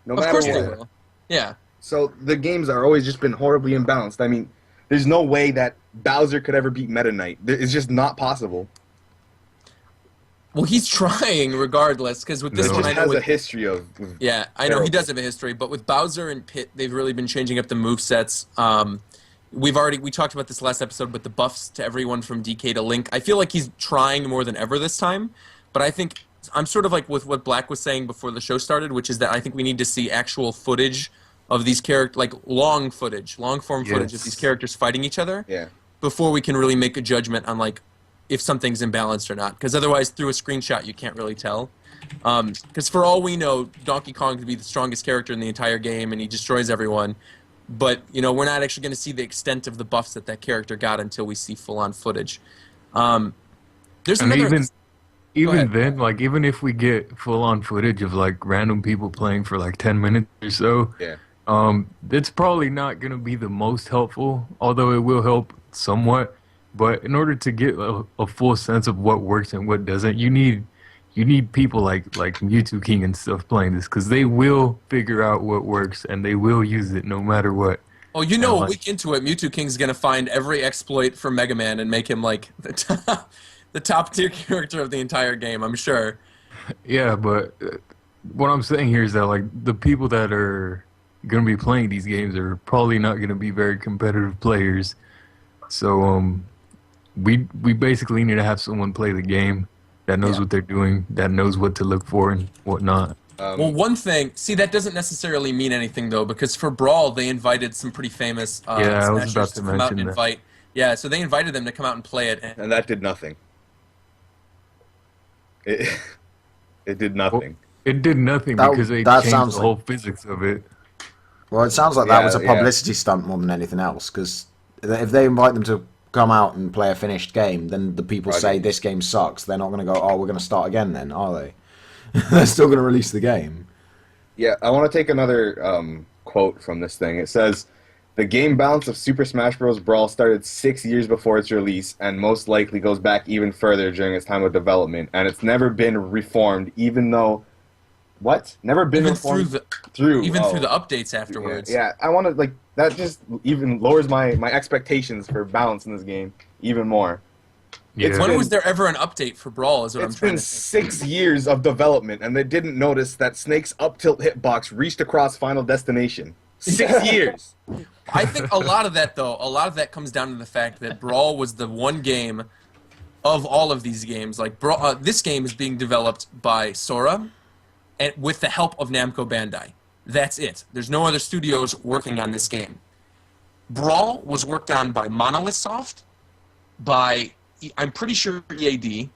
No Of matter course what. they will. Yeah. So the games are always just been horribly imbalanced. I mean, there's no way that Bowser could ever beat Meta Knight. It's just not possible. Well, he's trying regardless, because with this This one, just I know has a with, history of yeah, I know he terrible. does have a history, but with Bowser and Pit, they've really been changing up the movesets. We talked about this last episode, but the buffs to everyone from DK to Link, I feel like he's trying more than ever this time. But I think I'm sort of like with what Black was saying before the show started, which is that I think we need to see actual footage of these characters, like long form footage of these characters fighting each other. Yeah. Before we can really make a judgment on like if something's imbalanced or not, because otherwise through a screenshot you can't really tell. Because for all we know, Donkey Kong could be the strongest character in the entire game and he destroys everyone, but we're not actually going to see the extent of the buffs that character got until we see full-on footage. There's And another. even ahead. then, like, even if we get full-on footage of like random people playing for like 10 minutes or so, Yeah. it's probably not gonna be the most helpful, although it will help somewhat. But in order to get a full sense of what works and what doesn't, you need people like Mewtwo King and stuff playing this, because they will figure out what works and they will use it no matter what. Oh, a week into it, Mewtwo King's going to find every exploit from Mega Man and make him like the top tier character of the entire game, I'm sure. Yeah, but what I'm saying here is that like the people that are gonna be playing these games are probably not gonna be very competitive players. So we basically need to have someone play the game that knows what they're doing, that knows what to look for and whatnot. Well, one thing, see, that doesn't necessarily mean anything though, because for Brawl they invited some pretty famous I was Smashers about to to come out mention and that. invite. Yeah, so they invited them to come out and play it. And that did nothing. It did nothing. It did nothing That- because they that changed sounds the whole physics of it. Well, it sounds like that Yeah, was a yeah. publicity stunt more than anything else. Because if they invite them to come out and play a finished game, then the people Right. say this game sucks. They're not going to go, oh, we're going to start again then, are they? They're still going to release the game. Yeah, I want to take another quote from this thing. It says, The game balance of Super Smash Bros. Brawl started 6 years before its release, and most likely goes back even further during its time of development. And it's never been reformed, even though what? Never been Even reformed through the updates afterwards. Yeah, I want to like that. Just even lowers my expectations for balance in this game even more. Yeah. When was there ever an update for Brawl? Is what I'm It's trying been to think. 6 years of development, and they didn't notice that Snake's up tilt hitbox reached across Final Destination. 6 years. I think a lot of that comes down to the fact that Brawl was the one game of all of these games. Like Brawl, this game is being developed by Sora, and with the help of Namco Bandai. That's it. There's no other studios working on this game. Brawl was worked on by Monolith Soft, by I'm pretty sure EAD,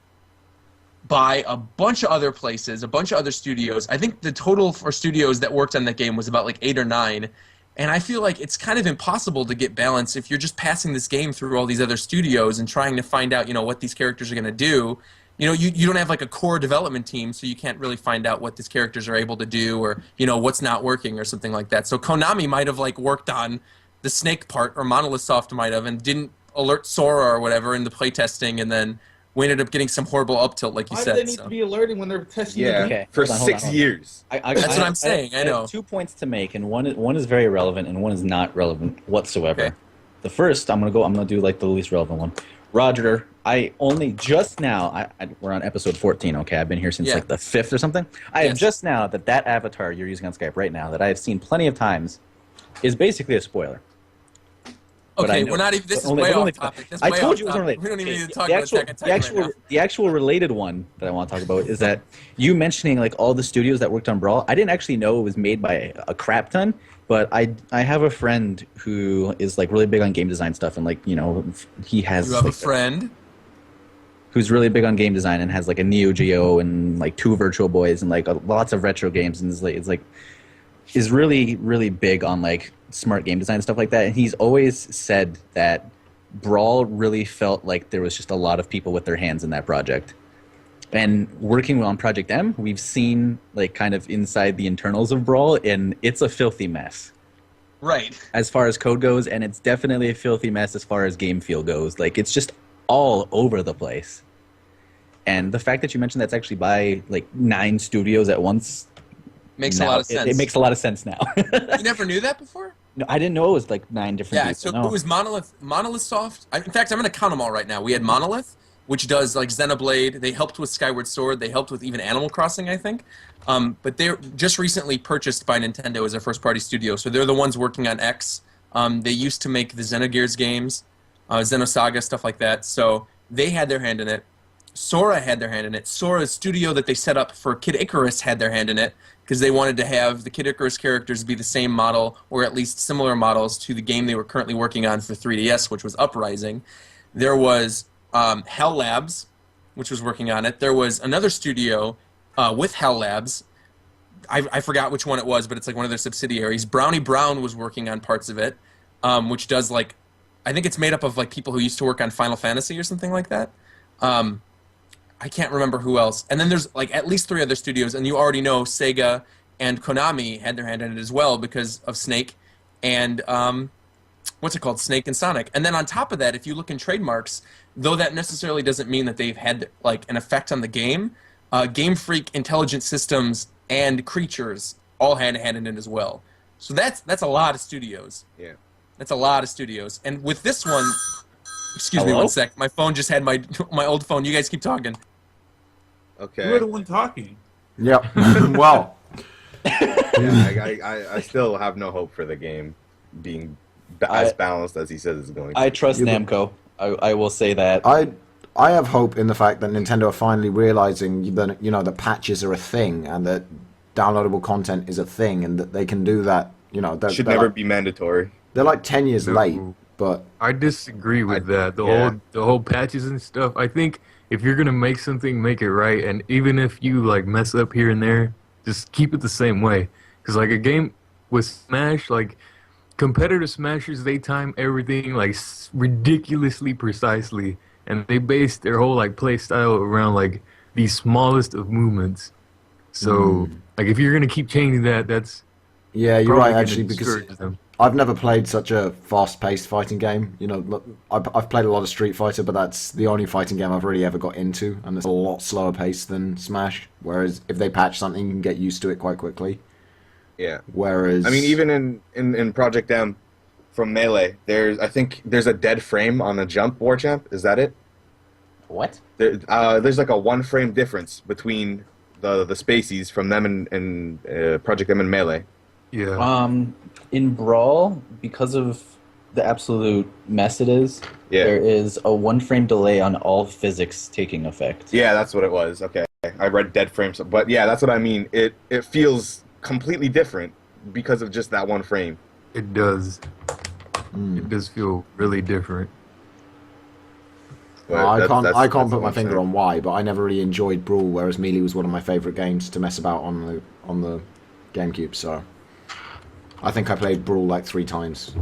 by a bunch of other places, a bunch of other studios. I think the total for studios that worked on that game was about like 8 or 9. And I feel like it's kind of impossible to get balance if you're just passing this game through all these other studios and trying to find out, what these characters are going to do. You don't have like a core development team, so you can't really find out what these characters are able to do or, what's not working or something like that. So Konami might have like worked on the Snake part, or Monolith Soft might have, and didn't alert Sora or whatever in the playtesting, and then we ended up getting some horrible up tilt, like you Why said. do they need to be alerting when they're testing the Yeah, game? Okay, for hold on, 6 hold on. years. That's what I'm saying, I know. have 2 points to make, and one is very relevant, and one is not relevant whatsoever. Okay. The first, I'm gonna do like the least relevant one. Roger, I only just now, we're on episode 14. Okay, I've been here since Yeah. like the 5th or something. I have Yes. just now that avatar you're using on Skype right now, that I have seen plenty of times, is basically a spoiler. But I Okay, know- we're not even. This but is only- way but only- off topic. This is I way told off you it was topic. unrelated. We don't even need to talk the about actual, Attack on the Titan actual, right now. the actual related one that I want to talk about is that you mentioning like all the studios that worked on Brawl. I didn't actually know it was made by a crap ton, but I have a friend who is like really big on game design stuff, and like he has You have a like, friend. who's really big on game design and has like a Neo Geo and like 2 Virtual Boys and like lots of retro games, and is really really big on like smart game design and stuff like that. And he's always said that Brawl really felt like there was just a lot of people with their hands in that project. And working on Project M, we've seen like kind of inside the internals of Brawl, and it's a filthy mess Right. as far as code goes, and it's definitely a filthy mess as far as game feel goes. Like it's just all over the place. And the fact that you mentioned that's actually by like 9 studios at once Makes a now- lot of sense. It makes a lot of sense now. You never knew that before? No, I didn't know it was like 9 different Yeah, people. so No. it was Monolith Soft. In fact, I'm going to count them all right now. We had Monolith, which does like Xenoblade. They helped with Skyward Sword. They helped with even Animal Crossing, I think. But they're just recently purchased by Nintendo as a first-party studio, so they're the ones working on X. They used to make the Xenogears games, Xenosaga, stuff like that. So they had their hand in it. Sora had their hand in it. Sora's studio that they set up for Kid Icarus had their hand in it, because they wanted to have the Kid Icarus characters be the same model, or at least similar models to the game they were currently working on for 3DS, which was Uprising. There was Hell Labs, which was working on it. There was another studio with Hell Labs. I forgot which one it was, but it's like one of their subsidiaries. Brownie Brown was working on parts of it, which does like, I think it's made up of like people who used to work on Final Fantasy or something like that. I can't remember who else. And then there's like at least 3 other studios, and you already know Sega and Konami had their hand in it as well because of Snake and what's it called? Snake and Sonic. And then on top of that, if you look in trademarks, though that necessarily doesn't mean that they've had like an effect on the game, Game Freak, Intelligent Systems, and Creatures all had a hand in it as well. So that's a lot of studios. Yeah. That's a lot of studios. And with this one, excuse me Hello? one sec, my phone just had my old phone. You guys keep talking. Okay. You were the one talking. Yep. Well, Yeah, I still have no hope for the game being as balanced as he says it's going to. I trust You would- Namco. I will say that. I have hope in the fact that Nintendo are finally realizing that the patches are a thing and that downloadable content is a thing and that they can do that. Should they're never like, be mandatory. they're like 10 years No. late, but I disagree with that. yeah. The whole patches and stuff. I think if you're gonna make something, make it right, and even if you like mess up here and there, just keep it the same way. Because like a game with Smash, like competitive Smashers, they time everything like ridiculously precisely, and they base their whole like play style around like the smallest of movements. So like if you're gonna keep changing that, that's yeah, you're probably right gonna actually because discourage them. I've never played such a fast-paced fighting game. You know, I've played a lot of Street Fighter, but that's the only fighting game I've really ever got into, and it's a lot slower paced than Smash. Whereas if they patch something, you can get used to it quite quickly. Yeah. Whereas, I mean, even in Project M from Melee, I think there's a dead frame on a jump, Warchamp. Is that it? What? There's like a 1 frame difference between the spacies from them and Project M and Melee. Yeah. In Brawl, because of the absolute mess it is, Yeah. there is a 1 frame delay on all physics taking effect. Yeah, that's what it was. Okay, I read dead frames, but yeah, that's what I mean. It feels completely different because of just that 1 frame. It does. It does feel really different. But I can't that's put what my I'm finger saying. on why, but I never really enjoyed Brawl, whereas Melee was one of my favorite games to mess about on the GameCube. So I think I played Brawl like 3 times.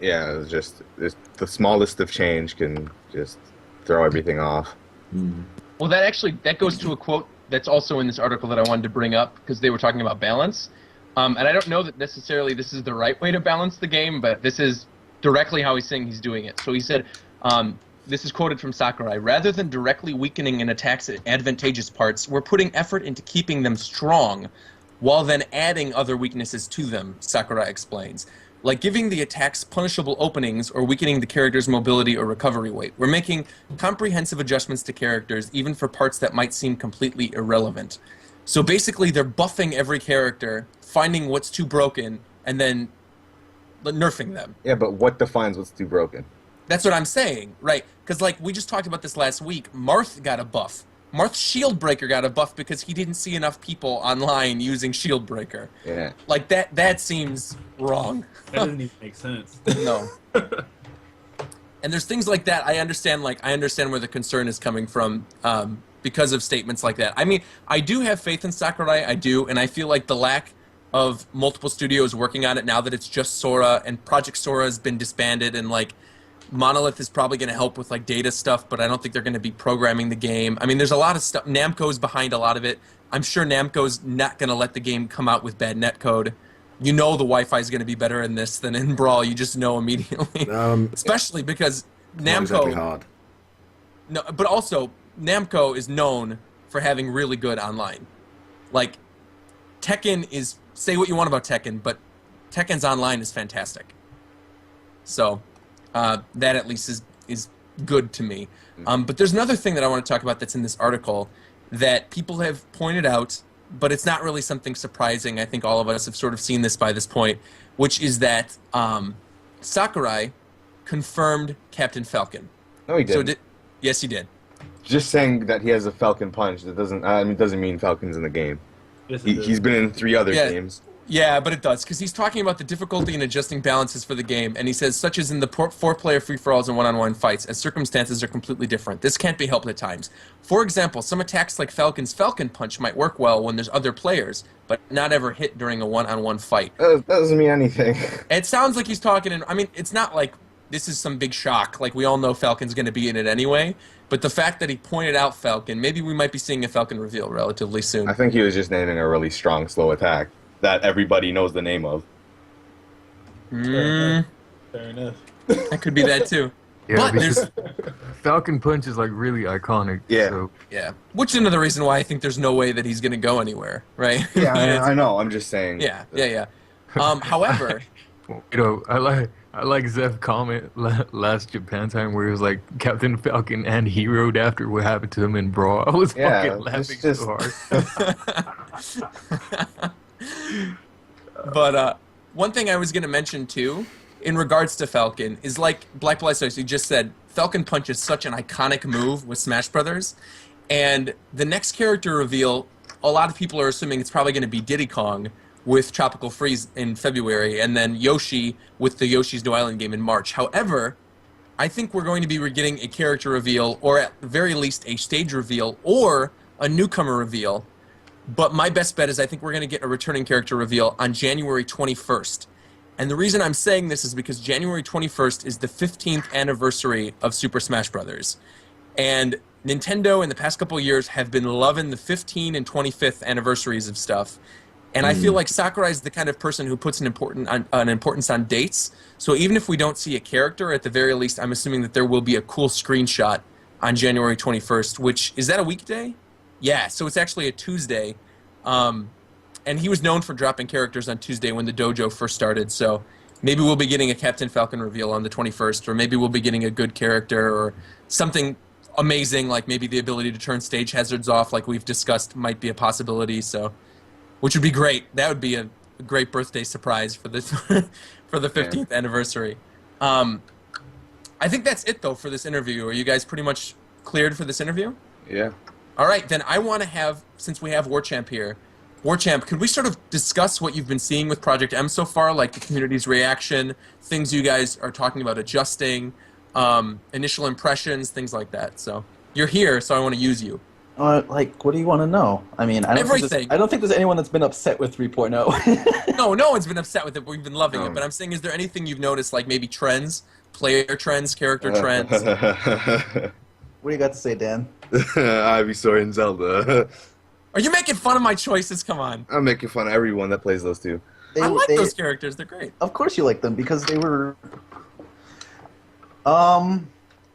Yeah, it's the smallest of change can just throw everything off. Well, that goes to a quote that's also in this article that I wanted to bring up because they were talking about balance. And I don't know that necessarily this is the right way to balance the game, but this is directly how he's saying he's doing it. So he said, this is quoted from Sakurai, rather than directly weakening an attack's advantageous parts, we're putting effort into keeping them strong, while then adding other weaknesses to them, Sakurai explains. Like giving the attacks punishable openings or weakening the character's mobility or recovery weight. We're making comprehensive adjustments to characters, even for parts that might seem completely irrelevant. So basically, they're buffing every character, finding what's too broken, and then nerfing them. Yeah, but what defines what's too broken? That's what I'm saying, right? Because like we just talked about this last week, Marth got a buff. Marth's Shield Breaker got a buff because he didn't see enough people online using Shield Breaker. Yeah. Like that seems wrong. That doesn't even make sense. No. And there's things like that. I understand where the concern is coming from because of statements like that. I mean, I do have faith in Sakurai, I do, and I feel like the lack of multiple studios working on it now that it's just Sora and Project Sora has been disbanded, and like Monolith is probably going to help with like data stuff, but I don't think they're going to be programming the game. I mean, there's a lot of stuff. Namco's behind a lot of it. I'm sure Namco's not going to let the game come out with bad netcode. You know the Wi-Fi is going to be better in this than in Brawl. You just know immediately. Especially because Not exactly Namco... hard. No, but also, Namco is known for having really good online. Like, Tekken is... Say what you want about Tekken, but Tekken's online is fantastic. So... that at least is good to me. But there's another thing that I want to talk about that's in this article that people have pointed out, but it's not really something surprising. I think all of us have sort of seen this by this point, which is that Sakurai confirmed Captain Falcon. No, he didn't. Yes, he did. Just saying that he has a Falcon punch, that doesn't mean Falcon's in the game. Yes, it does. He's been in 3 other games. Yeah, but it does, because he's talking about the difficulty in adjusting balances for the game, and he says, such as in the 4-player free-for-alls and one-on-one fights, as circumstances are completely different. This can't be helped at times. For example, some attacks like Falcon's Falcon Punch might work well when there's other players, but not ever hit during a one-on-one fight. That doesn't mean anything. It sounds like he's talking in... I mean, it's not like this is some big shock. Like, we all know Falcon's going to be in it anyway, but the fact that he pointed out Falcon, maybe we might be seeing a Falcon reveal relatively soon. I think he was just naming a really strong, slow attack that everybody knows the name of. Fair enough. That could be that too. Yeah, But because Falcon Punch is like really iconic. Yeah. So Yeah, which is another reason why I think there's no way that he's going to go anywhere, right? Yeah, I know. I'm just saying. Yeah. However, you know, I like Zeph's comment last Japan time where he was like Captain Falcon and he rode after what happened to him in Brawl. I was fucking laughing so hard. but one thing I was going to mention too, in regards to Falcon, is like Black Blast, you just said, Falcon Punch is such an iconic move with Smash Brothers, and the next character reveal, a lot of people are assuming it's probably going to be Diddy Kong with Tropical Freeze in February, and then Yoshi with the Yoshi's New Island game in March. However, I think we're going to be getting a character reveal, or at the very least a stage reveal, or a newcomer reveal. But my best bet is I think we're going to get a returning character reveal on January 21st. And the reason I'm saying this is because January 21st is the 15th anniversary of Super Smash Brothers. And Nintendo in the past couple of years have been loving the 15 and 25th anniversaries of stuff. And I feel like Sakurai is the kind of person who puts an importance on dates. So even if we don't see a character, at the very least, I'm assuming that there will be a cool screenshot on January 21st, which, is that a weekday? Yeah, so it's actually a Tuesday. And he was known for dropping characters on Tuesday when the dojo first started, so maybe we'll be getting a Captain Falcon reveal on the 21st, or maybe we'll be getting a good character, or something amazing, like maybe the ability to turn stage hazards off, like we've discussed, might be a possibility, so, which would be great. That would be a great birthday surprise for this for the 15th anniversary. I think that's it, though, for this interview. Are you guys pretty much cleared for this interview? Yeah. All right, then I want to have, since we have Warchamp here, Warchamp, could we sort of discuss what you've been seeing with Project M so far, like the community's reaction, things you guys are talking about adjusting, initial impressions, things like that. So you're here, so I want to use you. Like, what do you want to know? I mean, I don't think there's anyone that's been upset with 3.0. No one's been upset with it. We've been loving it. But I'm saying, is there anything you've noticed, like maybe trends, player trends, character trends? What do you got to say, Dan? Ivysaur and Zelda. Are you making fun of my choices? Come on. I'm making fun of everyone that plays those two. I like those characters. They're great. Of course you like them, because they were...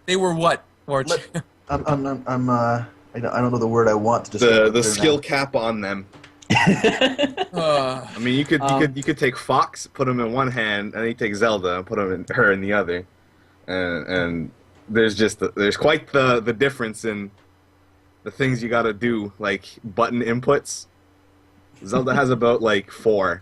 They were what? Warchamp? I don't know the word I want to describe the skill cap on them. I mean, you could take Fox, put him in one hand, and then you take Zelda and put her in the other, and there's quite the difference in the things you gotta do, like button inputs. Zelda has about like 4.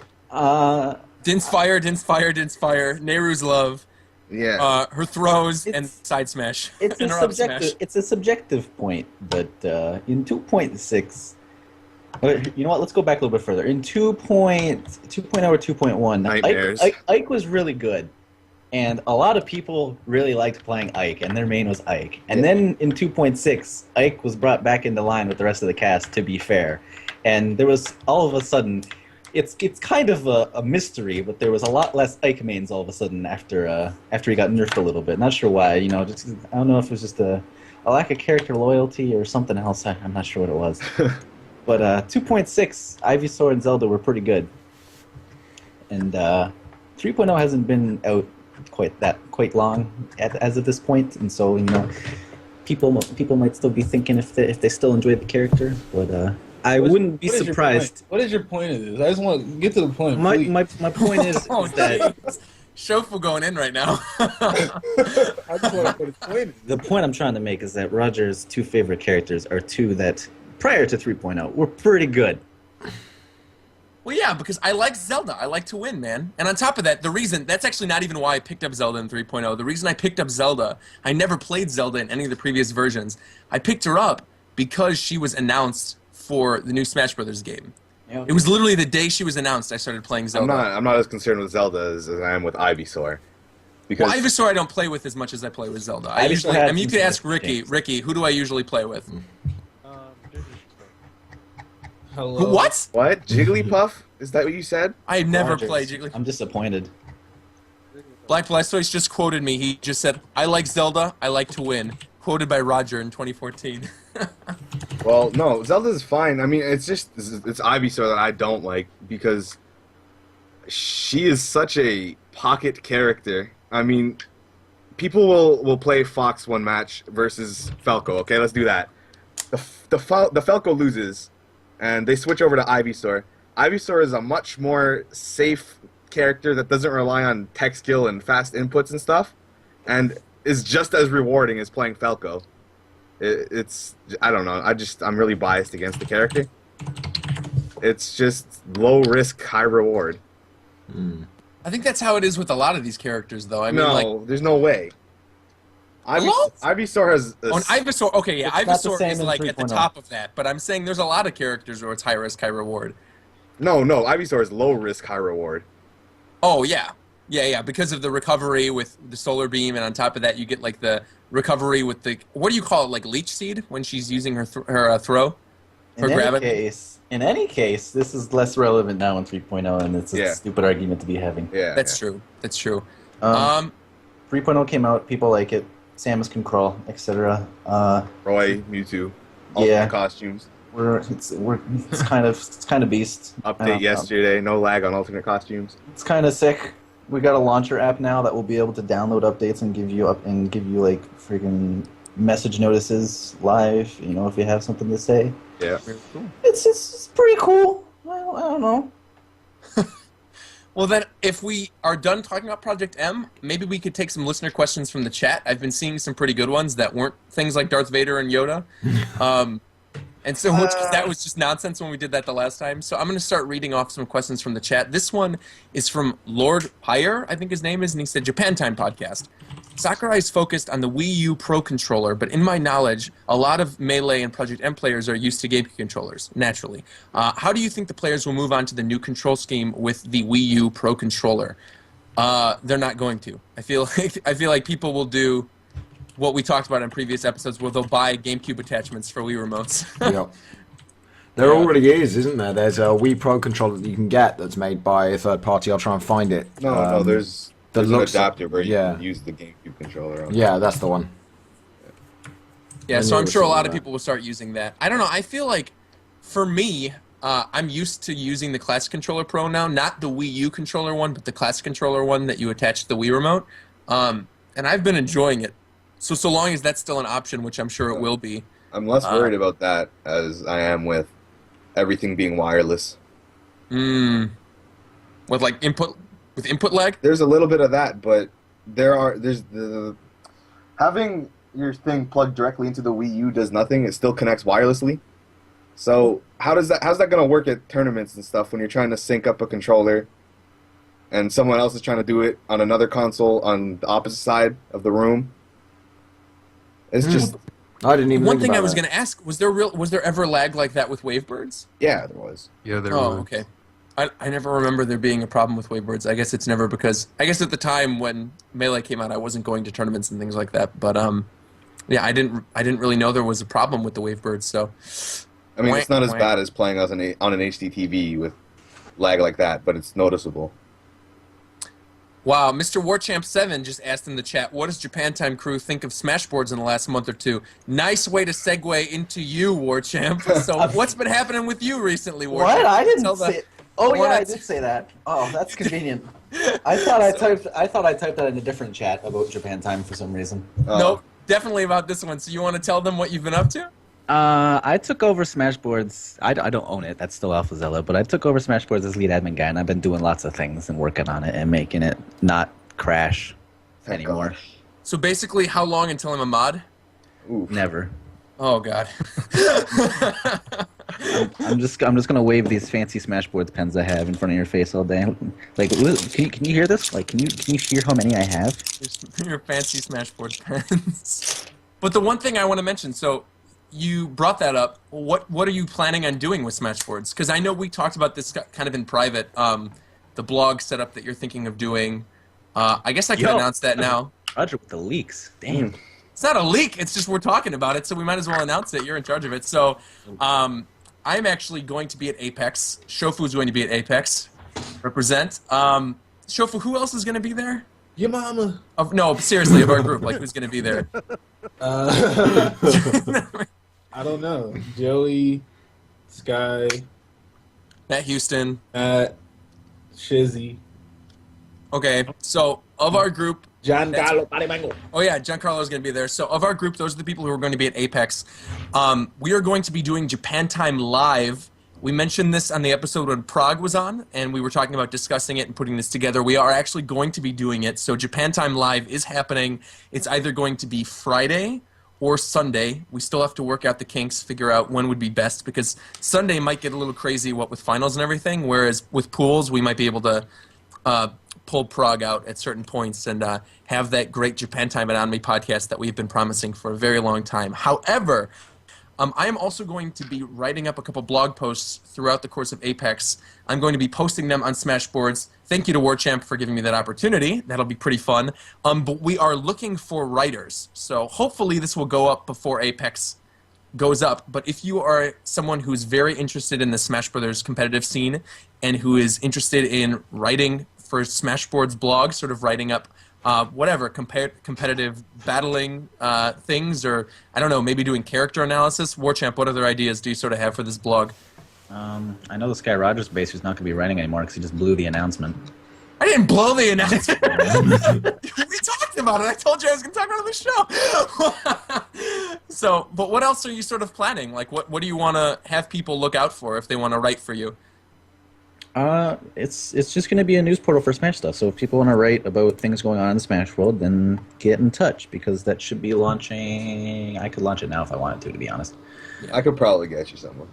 Din's fire, Nehru's love. Yeah. Her throws and side smash. It's a subjective point, but in 2.6, you know what? Let's go back a little bit further. In 2.0 or 2.1, Ike was really good, and a lot of people really liked playing Ike, and their main was Ike. And then in 2.6, Ike was brought back into line with the rest of the cast, to be fair, and there was all of a sudden. It's kind of a mystery, but there was a lot less Ike mains all of a sudden after he got nerfed a little bit. Not sure why, I don't know if it was just a lack of character loyalty or something else. I'm not sure what it was. But 2.6, Ivysaur and Zelda were pretty good, and 3.0 hasn't been out quite long as of this point, and so people might still be thinking if they still enjoyed the character, but. I wouldn't be surprised. What is your point of this? I just want to get to the point. My point is, that shofu going in right now. I just want to put a point. The point I'm trying to make is that Roger's 2 favorite characters are 2 that, prior to 3.0, were pretty good. Well, yeah, because I like Zelda. I like to win, man. And on top of that, that's actually not even why I picked up Zelda in 3.0. The reason I picked up Zelda, I never played Zelda in any of the previous versions. I picked her up because she was announced for the new Smash Brothers game. Yeah, okay. It was literally the day she was announced I started playing Zelda. I'm not as concerned with Zelda as I am with Ivysaur. Well, Ivysaur I don't play with as much as I play with Zelda. You could ask Ricky. Ricky, who do I usually play with? Hello. What? What? Jigglypuff? Is that what you said? I've never played Jigglypuff. I'm disappointed. Black Blastoise just quoted me. He just said, "I like Zelda. I like to win." Quoted by Roger in 2014. Well, no, Zelda's fine. I mean, it's Ivysaur that I don't like because she is such a pocket character. I mean, people will play Fox one match versus Falco. Okay, let's do that. The Falco loses, and they switch over to Ivysaur. Ivysaur is a much more safe character that doesn't rely on tech skill and fast inputs and stuff, and is just as rewarding as playing Falco. It's I don't know. I'm really biased against the character. It's just low risk, high reward. I think that's how it is with a lot of these characters, though. I mean, no, there's no way. Ivysaur has. Ivysaur, okay, yeah, Ivysaur is like at the top of that. But I'm saying there's a lot of characters where it's high risk, high reward. No, Ivysaur is low risk, high reward. Oh yeah, because of the recovery with the solar beam, and on top of that, you get like the recovery with the what do you call it, like leech seed when she's using her throw, her gravity. In any case, this is less relevant now in 3.0, and it's a stupid argument to be having. Yeah, that's true. 3.0 came out, people like it. Samus can crawl, etc. Roy, Mewtwo, all the costumes. It's kind of beast. Update yesterday. No lag on alternate costumes. It's kind of sick. We got a launcher app now that will be able to download updates and give you like freaking message notices live. You know, if you have something to say. Yeah. Very cool. It's pretty cool. I don't know. Well, then, if we are done talking about Project M, maybe we could take some listener questions from the chat. I've been seeing some pretty good ones that weren't things like Darth Vader and Yoda. And so that was just nonsense when we did that the last time. So I'm going to start reading off some questions from the chat. This one is from Lord Pyre, I think his name is, and he said, Japan Time Podcast. Sakurai is focused on the Wii U Pro Controller, but in my knowledge, a lot of Melee and Project M players are used to GameCube controllers, naturally. How do you think the players will move on to the new control scheme with the Wii U Pro Controller? They're not going to. I feel like people will do what we talked about in previous episodes, where they'll buy GameCube attachments for Wii remotes. Yep. There already is, isn't there? There's a Wii Pro controller that you can get that's made by a third party. I'll try and find it. No, there's an adapter where you yeah. can use the GameCube controller on. Yeah, that's the one. Yeah, so I'm sure a lot of people will start using that. I don't know. I feel like, for me, I'm used to using the Classic Controller Pro now, not the Wii U controller one, but the Classic Controller one that you attach to the Wii remote. And I've been enjoying it. So long as that's still an option, which I'm sure it will be. I'm less worried about that as I am with everything being wireless. With like input lag? There's a little bit of that, but there's the having your thing plugged directly into the Wii U does nothing. It still connects wirelessly. So how's that going to work at tournaments and stuff when you're trying to sync up a controller and someone else is trying to do it on another console on the opposite side of the room? It's just I didn't even. One thing I about was that. going to ask, was there ever lag like that with Wavebirds? yeah, there was. Yeah, there was. Okay. I never remember there being a problem with Wavebirds. I guess it's never because I guess at the time when Melee came out, I wasn't going to tournaments and things like that. But yeah, I didn't really know there was a problem with the Wavebirds. So I mean, it's not as bad as playing on an HD TV with lag like that, but it's noticeable. Wow, Mr. Warchamp7 just asked in the chat, what does Japan Time crew think of Smashboards in the last month or two? Nice way to segue into you, Warchamp. So what's been happening with you recently, Warchamp? What? I didn't say. Oh yeah, I did say that. Oh, that's convenient. I thought I typed that in a different chat about Japan Time for some reason. Nope, definitely about this one. So you want to tell them what you've been up to? I took over Smashboards. I don't own it. That's still AlphaZilla, but I took over Smashboards as lead admin guy, and I've been doing lots of things and working on it and making it not crash anymore. So basically, how long until I'm a mod? Oof. Never. Oh God. I'm just gonna wave these fancy Smashboards pens I have in front of your face all day. Like, can you hear this? Like, can you hear how many I have? Your fancy Smashboard pens. But the one thing I want to mention, so you brought that up. What are you planning on doing with Smashboards? Because I know we talked about this kind of in private. The blog setup that you're thinking of doing. I guess I can announce that now. Roger with the leaks. Damn. It's not a leak. It's just we're talking about it, so we might as well announce it. You're in charge of it. So I'm actually going to be at Apex. Shofu's going to be at Apex. Represent. Shofu, who else is going to be there? Your mama. No, seriously, of our group. Like, who's going to be there? I don't know. Joey, Sky, Matt Houston. Shizzy. Okay, so of our group... Giancarlo Parimango. Oh yeah, Giancarlo's going to be there. So of our group, those are the people who are going to be at Apex. We are going to be doing Japan Time Live. We mentioned this on the episode when Prague was on, and we were talking about discussing it and putting this together. We are actually going to be doing it. So Japan Time Live is happening. It's either going to be Friday or Sunday. We still have to work out the kinks, figure out when would be best, because Sunday might get a little crazy, what with finals and everything, whereas with pools, we might be able to pull Prague out at certain points and have that great Japan Time and On Me podcast that we've been promising for a very long time. However, I am also going to be writing up a couple blog posts throughout the course of Apex. I'm going to be posting them on Smashboards. Thank you to Warchamp for giving me that opportunity. That'll be pretty fun. But we are looking for writers. So hopefully this will go up before Apex goes up. But if you are someone who's very interested in the Smash Brothers competitive scene and who is interested in writing for Smashboards blog, sort of writing up whatever, competitive battling things, or I don't know, maybe doing character analysis. Warchamp, what other ideas do you sort of have for this blog? I know this guy Rogers Base who's not going to be writing anymore because he just blew the announcement. I didn't blow the announcement. We talked about it. I told you I was going to talk about it on the show. So, but what else are you sort of planning? Like, what do you want to have people look out for if they want to write for you? It's just going to be a news portal for Smash stuff. So if people want to write about things going on in the Smash world, then get in touch because that should be launching. I could launch it now if I wanted to be honest. Yeah. I could probably get you someone.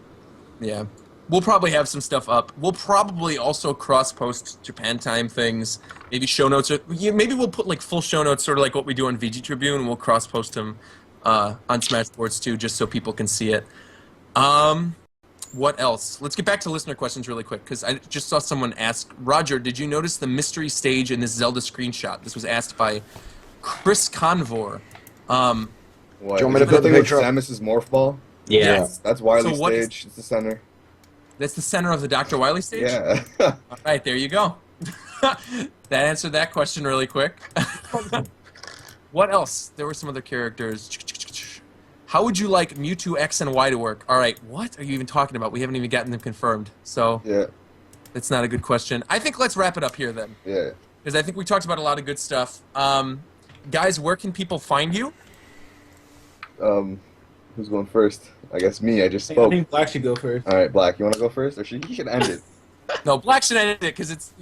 Yeah. We'll probably have some stuff up. We'll probably also cross-post Japan Time things, maybe show notes. Or maybe we'll put like full show notes, sort of like what we do on VG Tribune, and we'll cross-post them on Smashboards too, just so people can see it. What else? Let's get back to listener questions really quick, because I just saw someone ask, Roger, did you notice the mystery stage in this Zelda screenshot? This was asked by Chris Convor. What? Do you want me to Is put that the thing with picture up? Samus's morph ball? Yeah. That's Wily's So what is- stage. It's the center. That's the center of the Dr. Wily stage? Yeah. All right, there you go. That answered that question really quick. What else? There were some other characters. How would you like Mewtwo X and Y to work? All right, what are you even talking about? We haven't even gotten them confirmed, so Yeah. that's not a good question. I think let's wrap it up here then, Yeah. because I think we talked about a lot of good stuff. Guys, where can people find you? Who's going first? I guess me. I just I spoke. think Black should go first. All right, Black. You want to go first, or he should end it? No, Black should end it because it's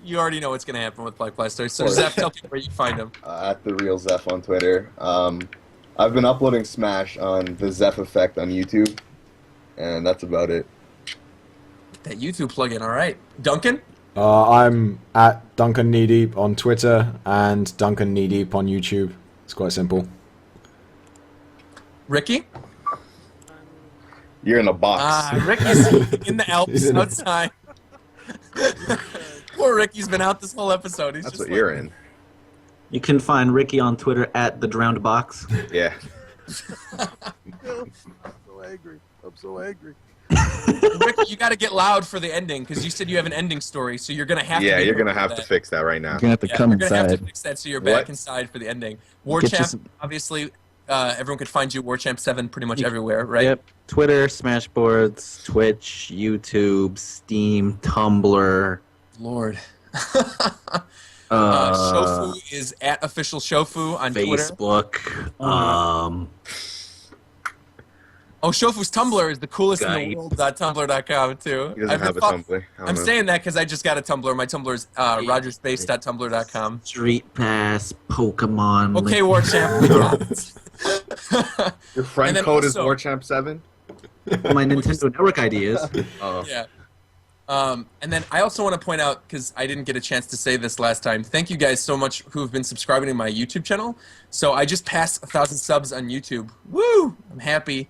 you already know what's going to happen with Black Blaster. So Of course. Zeph, tell people where you find him. At the real Zeph on Twitter. I've been uploading Smash on the Zeph Effect on YouTube, and that's about it. That YouTube plugin, all right. Duncan? I'm at Duncan Kneedeep on Twitter and Duncan Kneedeep on YouTube. It's quite simple. Ricky? You're in a box. Ricky's in the Alps outside. Poor Ricky's been out this whole episode. He's That's just what you're in. You can find Ricky on Twitter at the Drowned Box. Yeah. I'm so angry. I'm so angry. Ricky, you got to get loud for the ending because you said you have an ending story, so you're gonna have to. Yeah, be you're gonna for have to that. fix that right now. You're gonna have to Yeah, come you're gonna have to inside. fix that so you're back What? inside for the ending. Get you Warchamp, some- obviously, everyone could find you Warchamp7 pretty much everywhere, right? Yep. Twitter, Smashboards, Twitch, YouTube, Steam, Tumblr. Lord. Uh, Shofu is at official Shofu on Twitter. Facebook. Oh, Shofu's Tumblr is the coolest in Skype. the world. .tumblr.com too. He doesn't have a Tumblr. I don't I'm know. saying that because I just got a Tumblr. My Tumblr is rogerspace.tumblr.com. Street Pass, Pokemon. Okay, Warchamp. We got it. Your friend And then code is also- Warchamp7? My Nintendo Network ideas. Oh. Yeah. And then I also want to point out, because I didn't get a chance to say this last time, thank you guys so much who have been subscribing to my YouTube channel. So I just passed 1,000 subs on YouTube. Woo! I'm happy.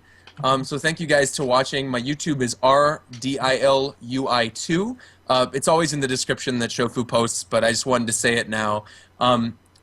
So thank you guys to watching. My YouTube is RDILUI2. It's always in the description that Shofu posts, but I just wanted to say it now.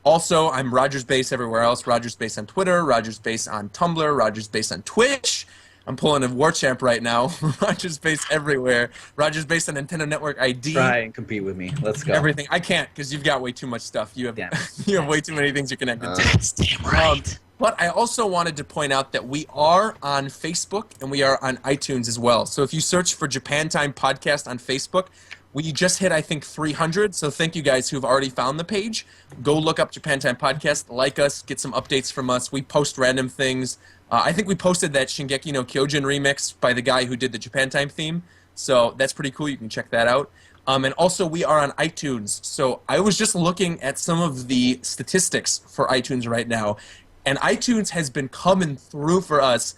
Also, I'm Rogers Base everywhere else. Rogers Base on Twitter, Rogers Base on Tumblr, Rogers Base on Twitch. I'm pulling a Warchamp right now. Rogers Base everywhere. Rogers Base on Nintendo Network ID. Try and compete with me. Let's go. Everything. I can't because you've got way too much stuff. You have Damn. you have way too many things you're connected to. Damn right. But I also wanted to point out that we are on Facebook and we are on iTunes as well. So if you search for Japan Time Podcast on Facebook, we just hit, I think, 300. So thank you guys who've already found the page. Go look up Japan Time Podcast, like us, get some updates from us. We post random things. I think we posted that Shingeki no Kyojin remix by the guy who did the Japan Time theme. So that's pretty cool. You can check that out. And also, we are on iTunes. So I was just looking at some of the statistics for iTunes right now. And iTunes has been coming through for us.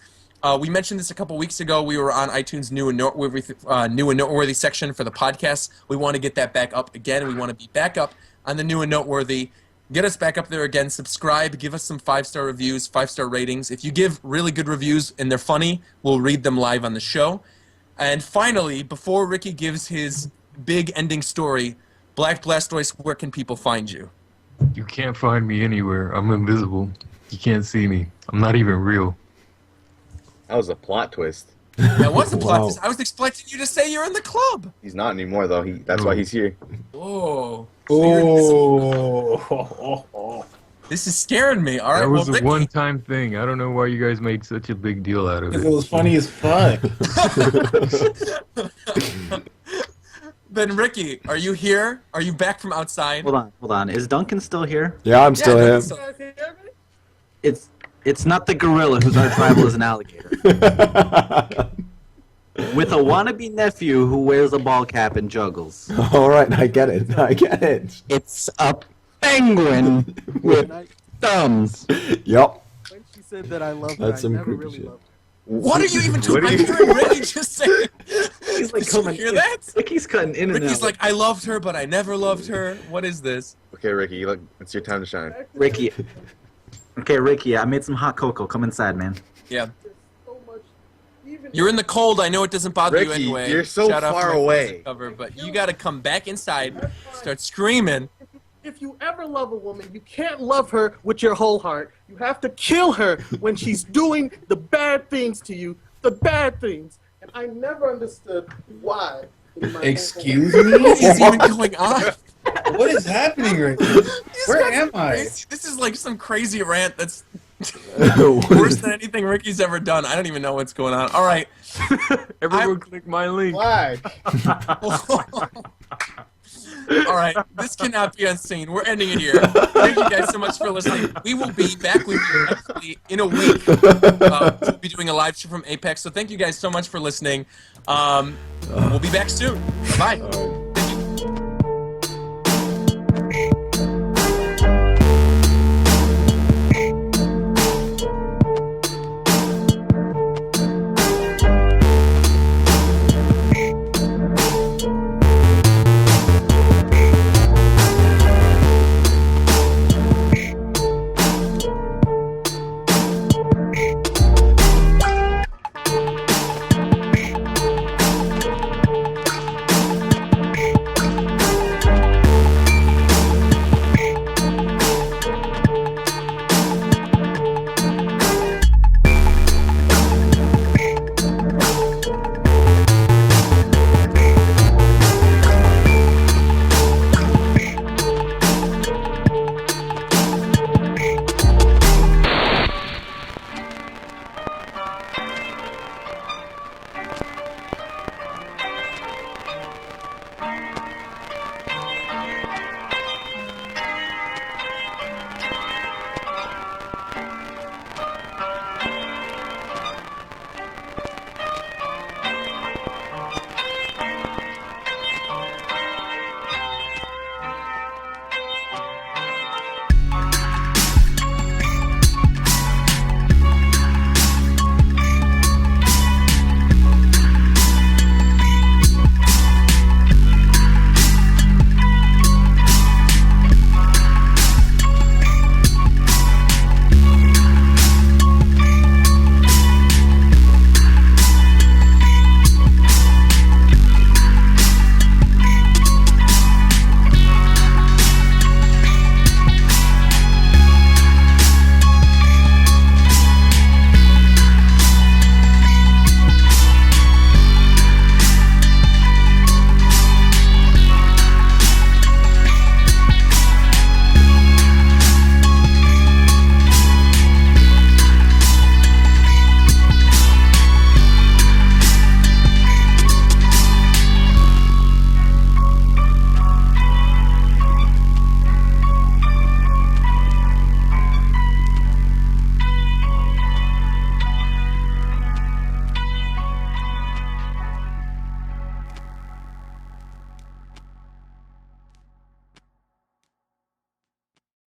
We mentioned this a couple weeks ago. We were on iTunes new and noteworthy section for the podcast. We want to get that back up again. We want to be back up on the new and noteworthy. Get us back up there again. Subscribe. Give us some 5-star reviews, 5-star ratings. If you give really good reviews and they're funny, we'll read them live on the show. And finally, before Ricky gives his big ending story, Black Blastoise, where can people find you? You can't find me anywhere. I'm invisible. You can't see me. I'm not even real. That was a plot twist. That was a plot Wow. twist. I was expecting you to say you're in the club. He's not anymore, though. That's why he's here. Oh. So you're invisible. Oh. This is scaring me. All right, That was well, a Ricky, one-time thing. I don't know why you guys made such a big deal out of It it. was funny as fuck. Then Ricky, are you here? Are you back from outside? Hold on. Is Duncan still here? Yeah, I'm still Yeah, here. Duncan's It's not the gorilla whose arch rival is an alligator. With a wannabe nephew who wears a ball cap and juggles. All right, I get it. I get it. It's a penguin with thumbs. Yup. When she said that I love her, That's I some never creepy really shit. loved her. What are you even What talking? are I'm you- hearing Ricky just say. He's like Did you coming. hear that? Ricky's cutting in and Ricky's out. like, I loved her, but I never loved her. What is this? Okay, Ricky, look, it's your time to shine. Ricky. Okay, Ricky, I made some hot cocoa. Come inside, man. Yeah. So much, even You're in the cold. I know it doesn't bother you Ricky, anyway. you're so Shout out far to my away. closet Cover, but you got to come back inside, start screaming. If you ever love a woman, you can't love her with your whole heart. You have to kill her when she's doing the bad things to you, the bad things. And I never understood why. in my Excuse whole- me? What is even going on? What is happening right now? Where am I? This is like some crazy rant that's worse than anything Ricky's ever done. I don't even know what's going on. All right. Everyone click my link. Why? All right, this cannot be unseen. We're ending it here. Thank you guys so much for listening. We will be back with you actually in a week. We'll be doing a live show from Apex. So thank you guys so much for listening. We'll be back soon. Bye.